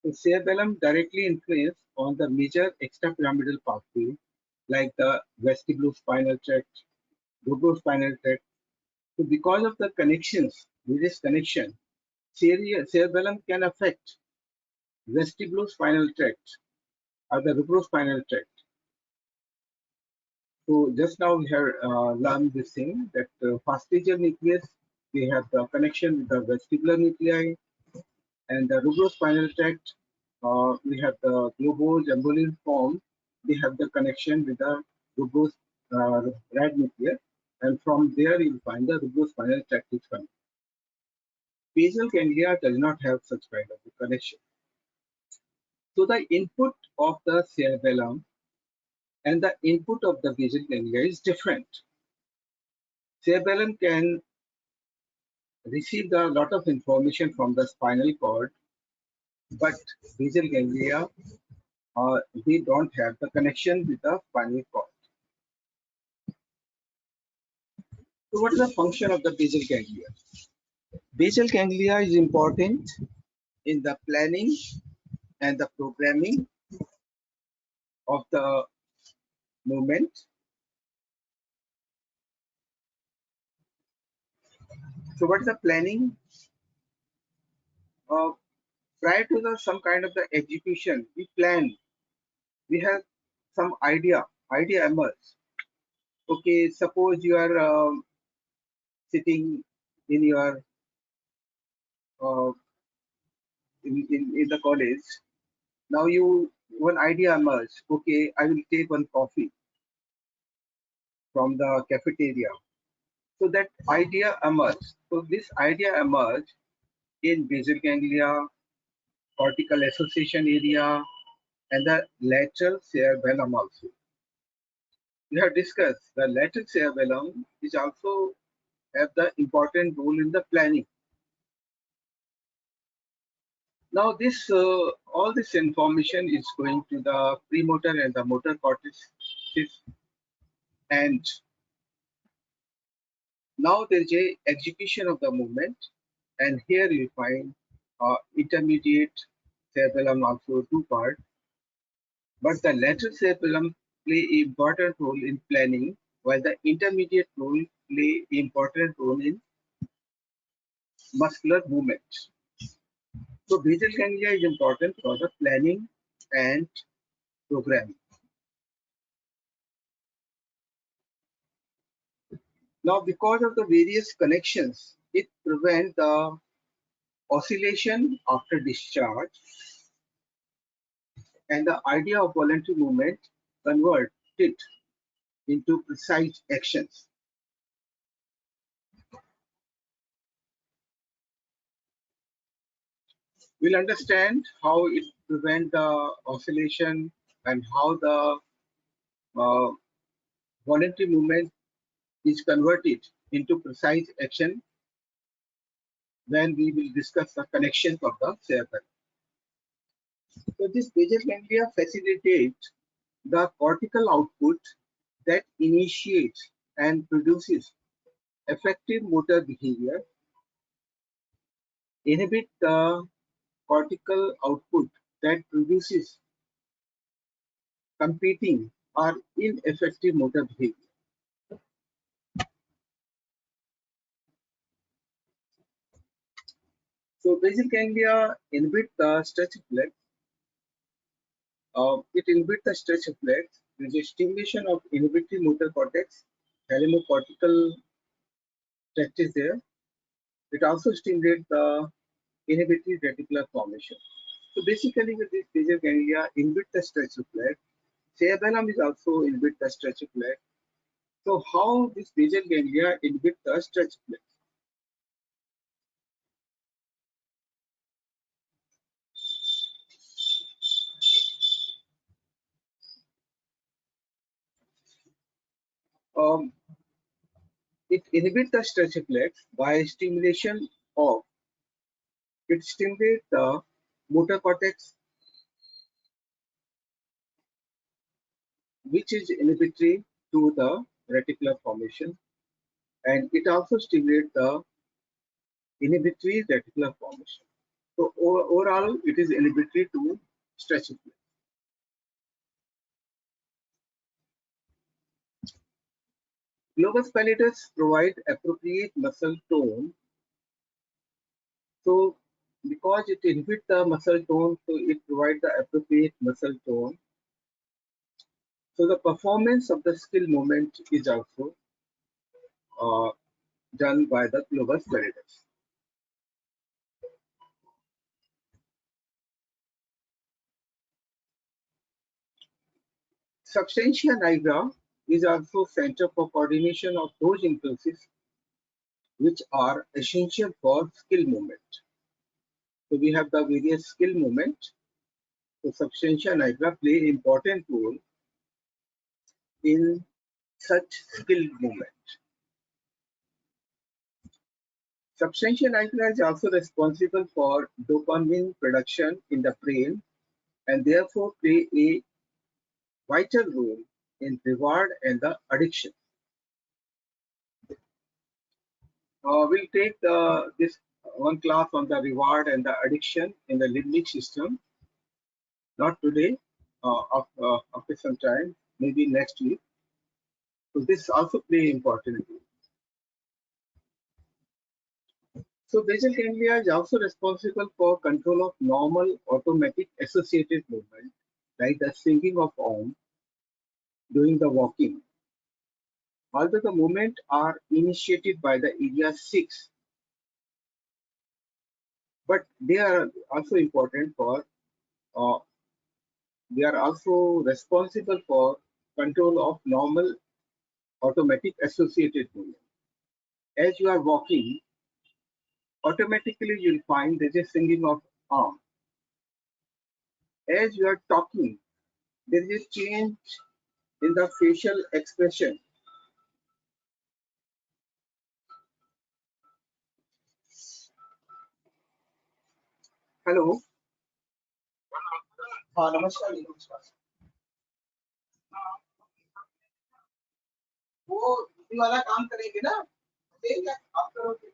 So cerebellum directly influence on the major extrapyramidal pathway like the vestibulospinal tract, rubrospinal tract. So because of the connections, various connection, cerebellum can affect vestibulospinal tract or the rubrospinal tract. So just now we have learned this thing that fastigial nucleus, we have the connection with the vestibular nuclei, and the rubrospinal tract, we have the globose embolism form. We have the connection with the rubros rad nucleus, and from there you will find the rubrospinal tract is coming. Basal ganglia does not have such kind of a connection. So the input of the cerebellum and the input of the basal ganglia is different. Cerebellum can receive a lot of information from the spinal cord, but basal ganglia they don't have the connection with the spinal cord. So what is the function of the basal ganglia? Basal ganglia is important in the planning and the programming of the movement. So what is the planning? Uh, Prior to the some kind of the execution, we plan. We have some idea emerge. Okay, suppose you are sitting in your uh, in the college. Now you one idea emerged. Okay, I will take one coffee from the cafeteria. So that idea emerged. So this idea emerged in basal ganglia, cortical association area, and the lateral cerebellum also. We have discussed the lateral cerebellum is also have the important role in the planning. Now this all this information is going to the premotor and the motor cortex, and now there is a execution of the movement, and here you find intermediate cerebellum also two part, but the lateral cerebellum play an important role in planning, while the intermediate role play an important role in muscular movement. So basal ganglia is important for the planning and programming. Now, because of the various connections, it prevents the oscillation after discharge, and the idea of voluntary movement convert it into precise actions. We'll understand how it prevents the oscillation and how the uh, voluntary movement is converted into precise action when we will discuss the connections of the cerebellum. So this basal ganglia facilitates the cortical output that initiates and produces effective motor behavior, inhibit the cortical output that produces competing are ineffective motor behavior. So basal ganglia inhibit the stretch reflex. It inhibits the stretch reflex. There is a stimulation of inhibitory motor cortex, thalamocortical tract is there. It also stimulates the inhibitory reticular formation. So basically, with this basal ganglia inhibit the stretch reflex. Cerebellum is also inhibit the stretch reflex. So how this basal ganglia inhibit the stretch reflex? Um, it inhibits the stretch reflex by stimulation of, it stimulates the motor cortex, which is inhibitory to the reticular formation, and it also stimulates the inhibitory reticular formation. So overall, it is inhibitory to stretch reflex. Globus pallidus provide appropriate muscle tone. So because it inhibits the muscle tone, so it provides the appropriate muscle tone. So the performance of the skill movement is also uh, done by the globus pallidus. Substantia nigra is also center for coordination of those impulses which are essential for skill movement. So we have the various skill movement. So substantia nigra play an important role in such skill movement. Substantia nigra is also responsible for dopamine production in the brain and therefore play a vital role in reward and the addiction. We'll take this one class on the reward and the addiction in the limbic system. Not today, after some time, maybe next week. So this also play important role. So basal ganglia is also responsible for control of normal automatic associated movement, like the swinging of arm during the walking. Although the movement are initiated by the area 6, but they are also important for, uh, they are also responsible for control of normal automatic associated movement. As you are walking, automatically you'll find there's a swinging of arm. As you are talking, there is a change in the facial expression. Hello हाँ नमस्कार जी नमस्कार वो इसी वाला काम करेंगे ना ठीक है आप करोगे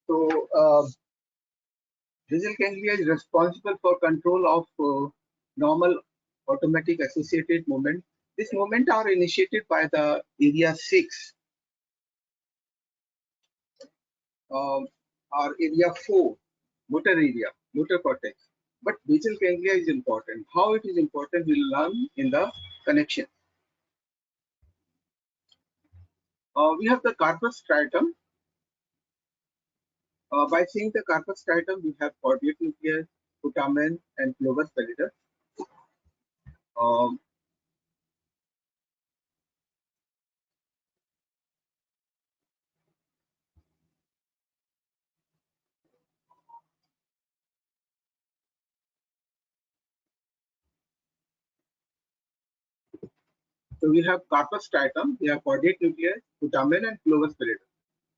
So basal ganglia is responsible for control of normal automatic associated movement. These movements are initiated by the area 6 or area 4, motor area, motor cortex. But basal ganglia is important. How it is important, we'll learn in the connection. We have the corpus striatum. By seeing the corpus striatum, we have caudate nucleus, putamen, and globus pallidus. Um, so we have corpus striatum, we have caudate nucleus, putamen, and globus pallidus.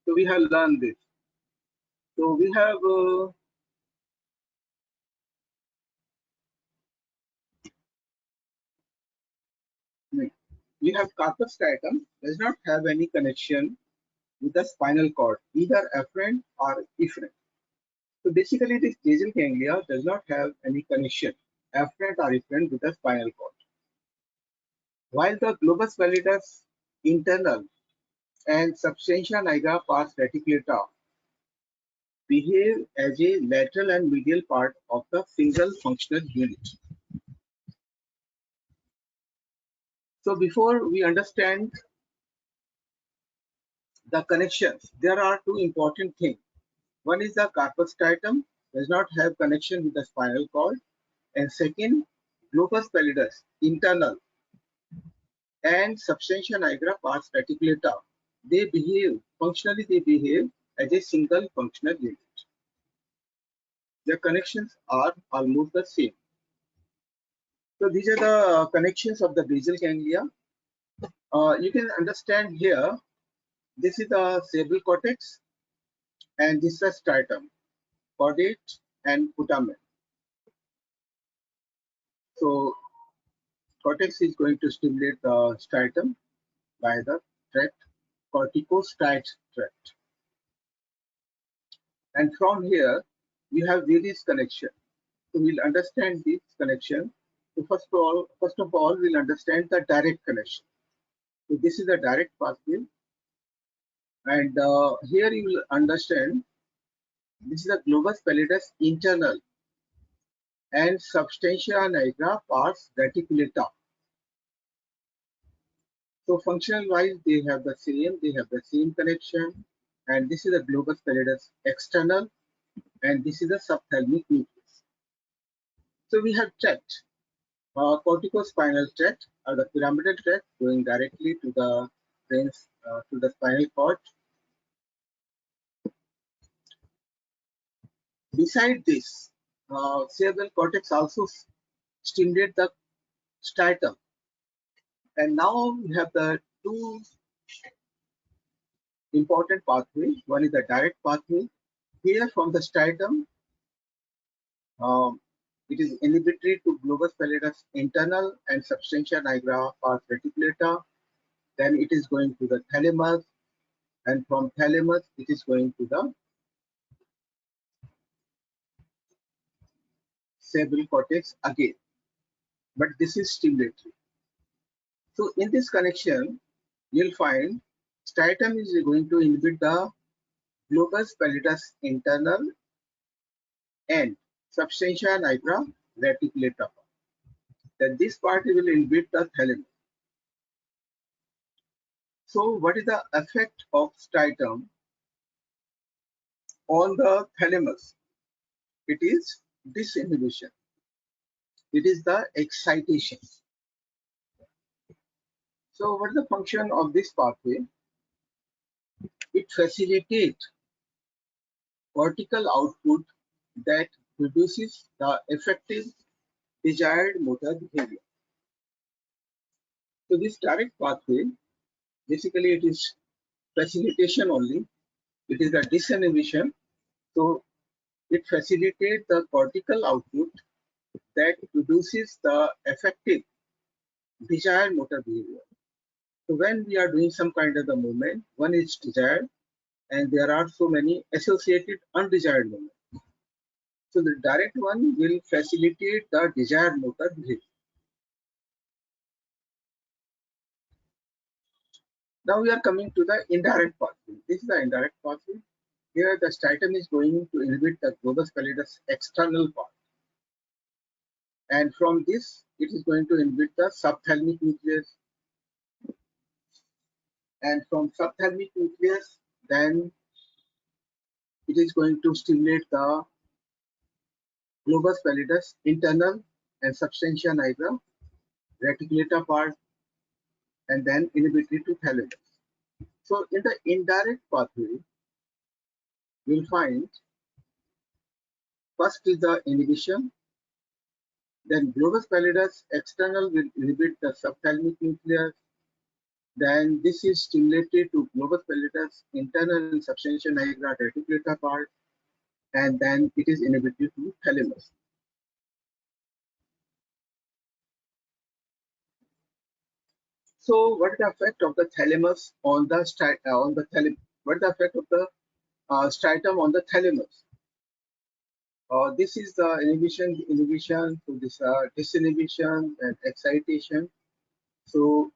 So we have learned this. So we have corpus striatum does not have any connection with the spinal cord, either afferent or efferent. So basically, this basal ganglia does not have any connection, afferent or efferent, with the spinal cord. While the globus pallidus internal and substantia nigra pars reticulata behave as a lateral and medial part of the single functional unit. So before we understand the connections, there are two important things. One is the corpus striatum does not have connection with the spinal cord, and second, globus pallidus internal and substantia nigra pars reticulata, they behave as a single functional unit. Their connections are almost the same. So these are the connections of the basal ganglia. You can understand here, this is the cerebral cortex and this is the striatum, caudate and putamen. So cortex is going to stimulate the striatum by the tract, corticostriate tract. And from here, we have various connections. So we'll understand this connection. So first of all, we'll understand the direct connection. So this is the direct pathway. And here you will understand this is the globus pallidus internal and substantia nigra pars reticulata. So functional wise, they have the same connection. And this is the globus pallidus external, and this is the subthalamic nucleus. So we have tract, corticospinal tract or the pyramidal tract going directly to the brains, to the spinal cord. Beside this, cerebral cortex also stimulate the striatum. And now we have the two important pathways. One is the direct pathway. Here from the striatum, it is inhibitory to globus pallidus internal and substantia nigra pars reticulata. Then it is going to the thalamus, and from thalamus it is going to the cerebral cortex again. But this is stimulatory. So in this connection, you'll find striatum is going to inhibit the globus pallidus internal and substantia nigra reticulata. Then this part will inhibit the thalamus. So what is the effect of striatum on the thalamus? It is disinhibition. It is the excitation. So what is the function of this pathway? It facilitates cortical output that produces the effective desired motor behavior. So this direct pathway, basically it is facilitation only. It is a disinhibition. So it facilitates the cortical output that produces the effective desired motor behavior. So when we are doing some kind of the movement, one is desired and there are so many associated undesired movements. So the direct one will facilitate the desired motor behavior. Now we are coming to the indirect pathway. This is the indirect pathway. Here the striatum is going to inhibit the globus pallidus external part. And from this, it is going to inhibit the subthalamic nucleus. And from subthalamic nucleus, then it is going to stimulate the globus pallidus internal and substantia nigra, reticulata part, and then inhibitory to thalamus. So in the indirect pathway, we'll find first is the inhibition, then globus pallidus external will inhibit the subthalamic nucleus, then this is stimulated to globus pallidus internal and substantia nigra reticulata part, and then it is inhibited to thalamus. So what is the effect of the thalamus on the thalamus? What is the effect of the striatum on the thalamus? This is the inhibition, so this disinhibition and excitation. So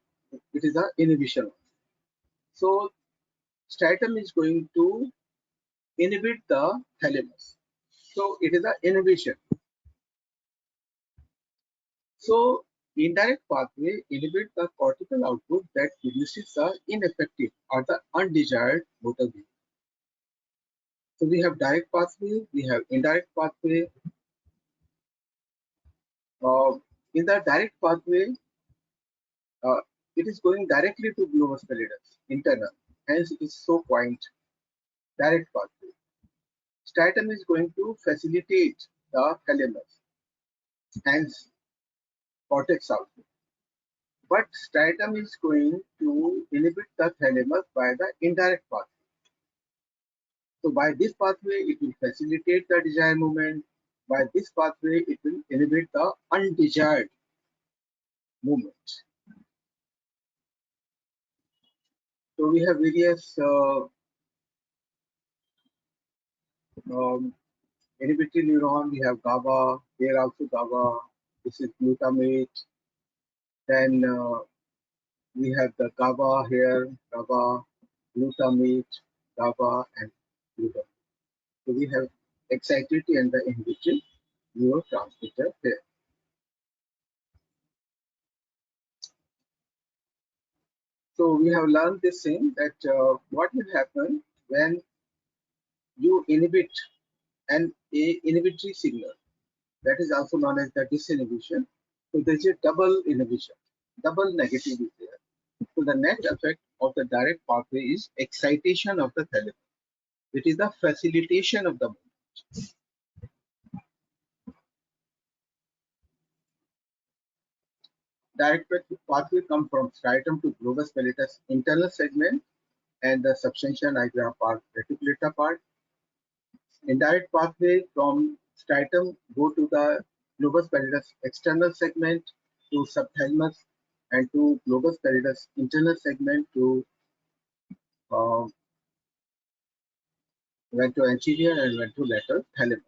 it is the inhibition. So striatum is going to inhibit the thalamus. So it is the inhibition. So indirect pathway inhibits the cortical output that produces the ineffective or the undesired motor behavior. So we have direct pathway, we have indirect pathway. In the direct pathway, it is going directly to globus pallidus internal, hence it is so point direct pathway. Striatum is going to facilitate the thalamus, hence cortex output. But striatum is going to inhibit the thalamus by the indirect pathway. So by this pathway, it will facilitate the desired movement. By this pathway, it will inhibit the undesired movement. So we have various inhibitory neuron. We have GABA. Here also GABA. This is glutamate. Then we have the GABA here, GABA, glutamate, GABA, and glutamate. So we have excitatory and the inhibitory neurotransmitter here. So we have learned this thing that what will happen when you inhibit an inhibitory signal, that is also known as the disinhibition. So there is a double inhibition, double negative is there. So the net effect of the direct pathway is excitation of the thalamus. It is the facilitation of the movement. Direct pathway comes from striatum to globus pallidus internal segment and the substantia nigra part, reticulata part. Indirect pathway from striatum go to the globus pallidus external segment to subthalamus and to globus pallidus internal segment to went to anterior and went to lateral thalamus.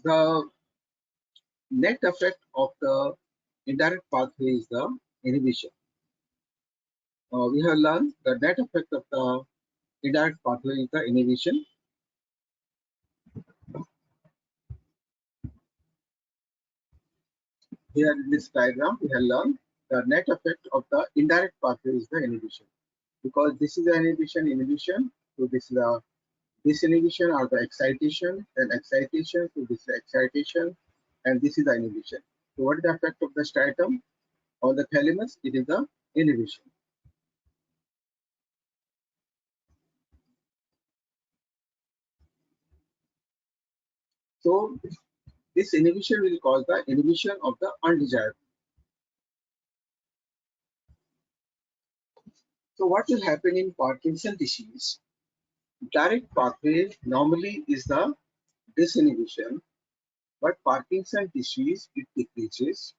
The net effect of the indirect pathway is the inhibition. We have learned the net effect of the indirect pathway is the inhibition. Here in this diagram, we have learned the net effect of the indirect pathway is the inhibition. Because this is the inhibition, so this is the disinhibition or the excitation, then excitation, so this is excitation, and this is the inhibition. So what is the effect of the striatum on the thalamus? It is the inhibition. So this inhibition will cause the inhibition of the undesired. So what will happen in Parkinson's disease? Direct pathway normally is the disinhibition, but Parkinson's disease, it decreases.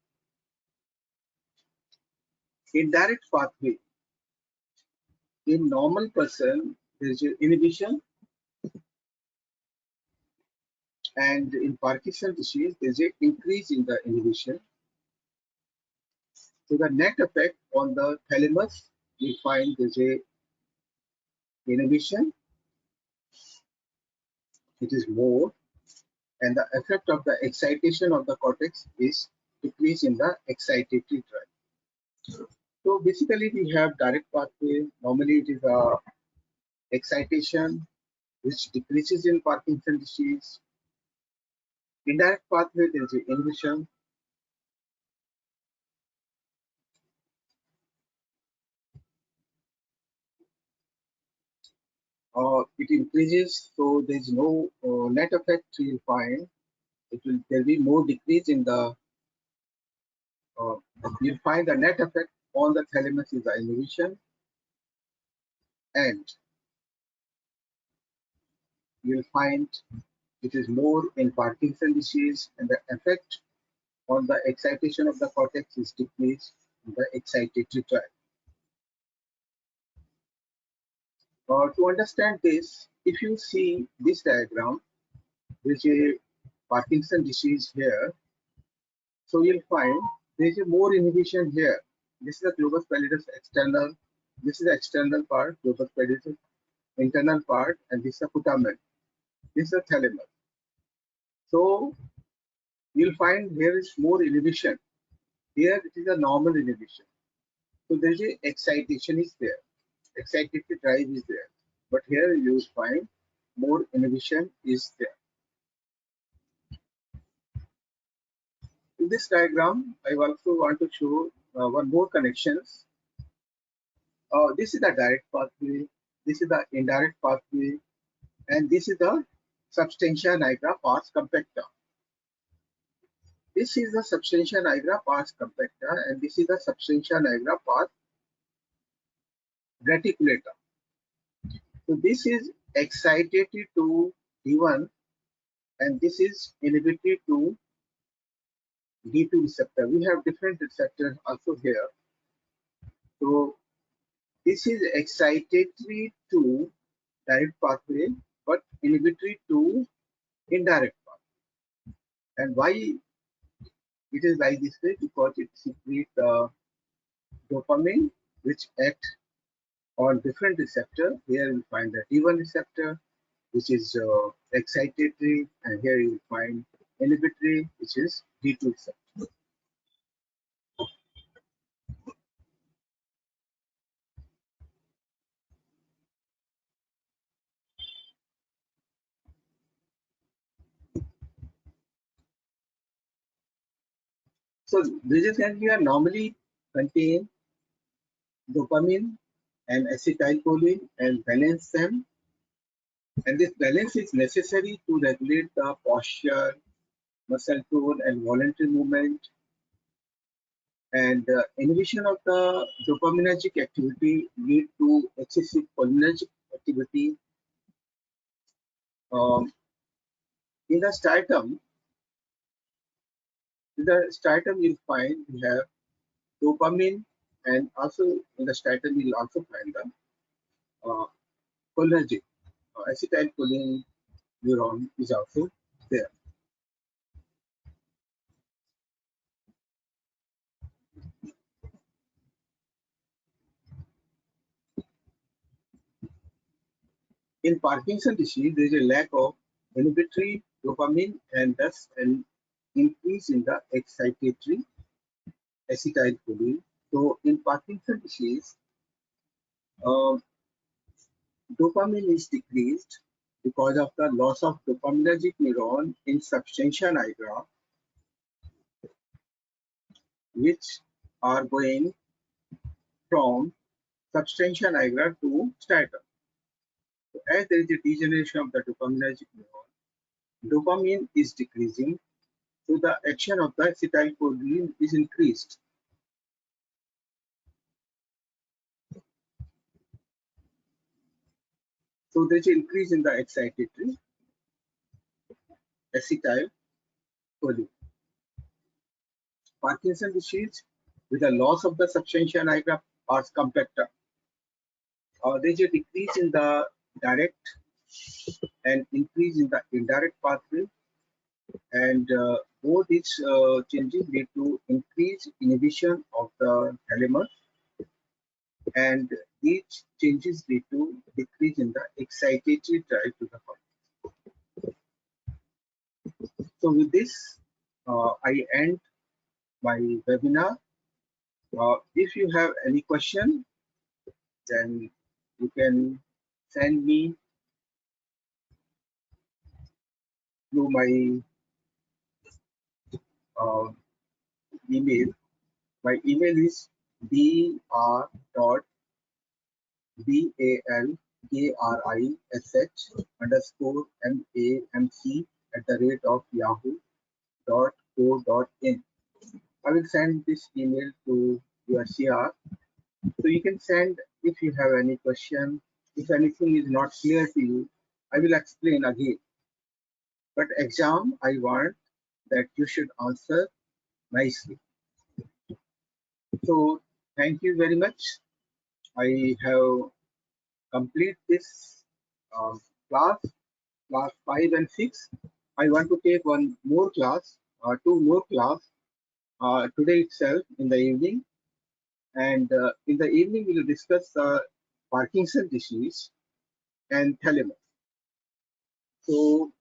Indirect pathway. In normal person, there is inhibition, and in Parkinson's disease, there is an increase in the inhibition. So the net effect on the thalamus, we find there is a inhibition, it is more, and the effect of the excitation of the cortex is decrease in the excitatory drive. So basically, we have direct pathway. Normally, it is a excitation which decreases in Parkinson's disease. Indirect pathway, there is a inhibition. It increases, so there is no net effect you will find. There will be more decrease in the, you'll find the net effect on the thalamus is the inhibition, and you'll find it is more in Parkinson's disease, and the effect on the excitation of the cortex is decreased in the excitatory drive. To understand this, if you see this diagram, there's a Parkinson's disease here, so you'll find there's a more inhibition here. This is the globus pallidus external, this is the external part, globus pallidus internal part, and this is the putamen. This is the thalamus. So you'll find here is more inhibition. Here it is a normal inhibition. So there is a excitation is there. Excitatory drive is there. But here you will find more inhibition is there. In this diagram, I also want to show one more connections. This is the direct pathway, this is the indirect pathway, and this is the substantia nigra pars compacta. This is the substantia nigra pars compacta, and this is the substantia nigra pars reticulata. So this is excitatory to D1, and this is inhibitory to D2 receptor. We have different receptors also here. So this is excitatory to direct pathway, but inhibitory to indirect pathway. And why it is like this way? Because it secretes dopamine, which act on different receptor. Here we find the D1 receptor, which is excitatory, and here you will find inhibitory, which is D2 receptor. So Basal ganglia normally contain dopamine and acetylcholine and balance them. And this balance is necessary to regulate the posture, muscle tone, and voluntary movement. And inhibition of the dopaminergic activity lead to excessive cholinergic activity. Um, in the striatum you'll find we have dopamine, and also in the striatum you'll also find the cholinergic acetylcholine neuron is also there. In Parkinson's disease, there is a lack of inhibitory dopamine and thus an increase in the excitatory acetylcholine. So in Parkinson's disease, uh, dopamine is decreased because of the loss of dopaminergic neuron in substantia nigra, which are going from substantia nigra to striatum. So as there is a degeneration of the dopaminergic neuron, dopamine is decreasing, so the action of the acetylcholine is increased. So there is an increase in the excitatory. acetylcholine. Parkinson's disease with a loss of the substantia nigra pars compacta. There is a decrease in the direct and increase in the indirect pathway, and both these changes lead to increased inhibition of the thalamus, and these changes lead to decrease in the excitatory drive to the cortex. So with this, I end my webinar. If you have any question, then you can send me through my uh, email. My email is dr.balc_mamc@yahoo.co.in. I will send this email to your CR. So you can send if you have any question. If anything is not clear to you, I will explain again. But exam, I want that you should answer nicely. So thank you very much. I have complete this class 5 and 6. I want to take one more class, two more class today itself in the evening. And in the evening, we will discuss Parkinson's disease and thalamus. So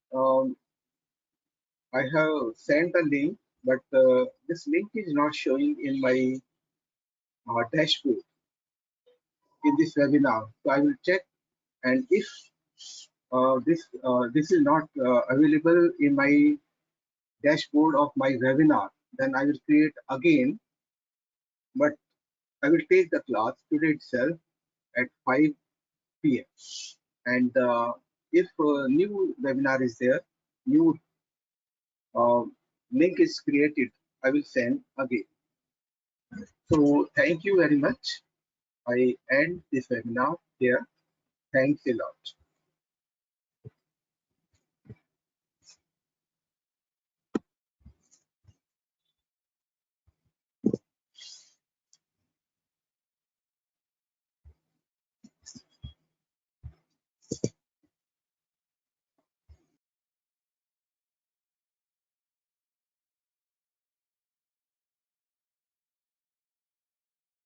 I have sent a link, but this link is not showing in my dashboard in this webinar. So I will check, and if this is not available in my dashboard of my webinar, then I will create again. But I will take the class today itself at 5 p.m. And if new webinar is there, new uh, link is created, I will send again. So thank you very much. I end this webinar here. Thanks a lot.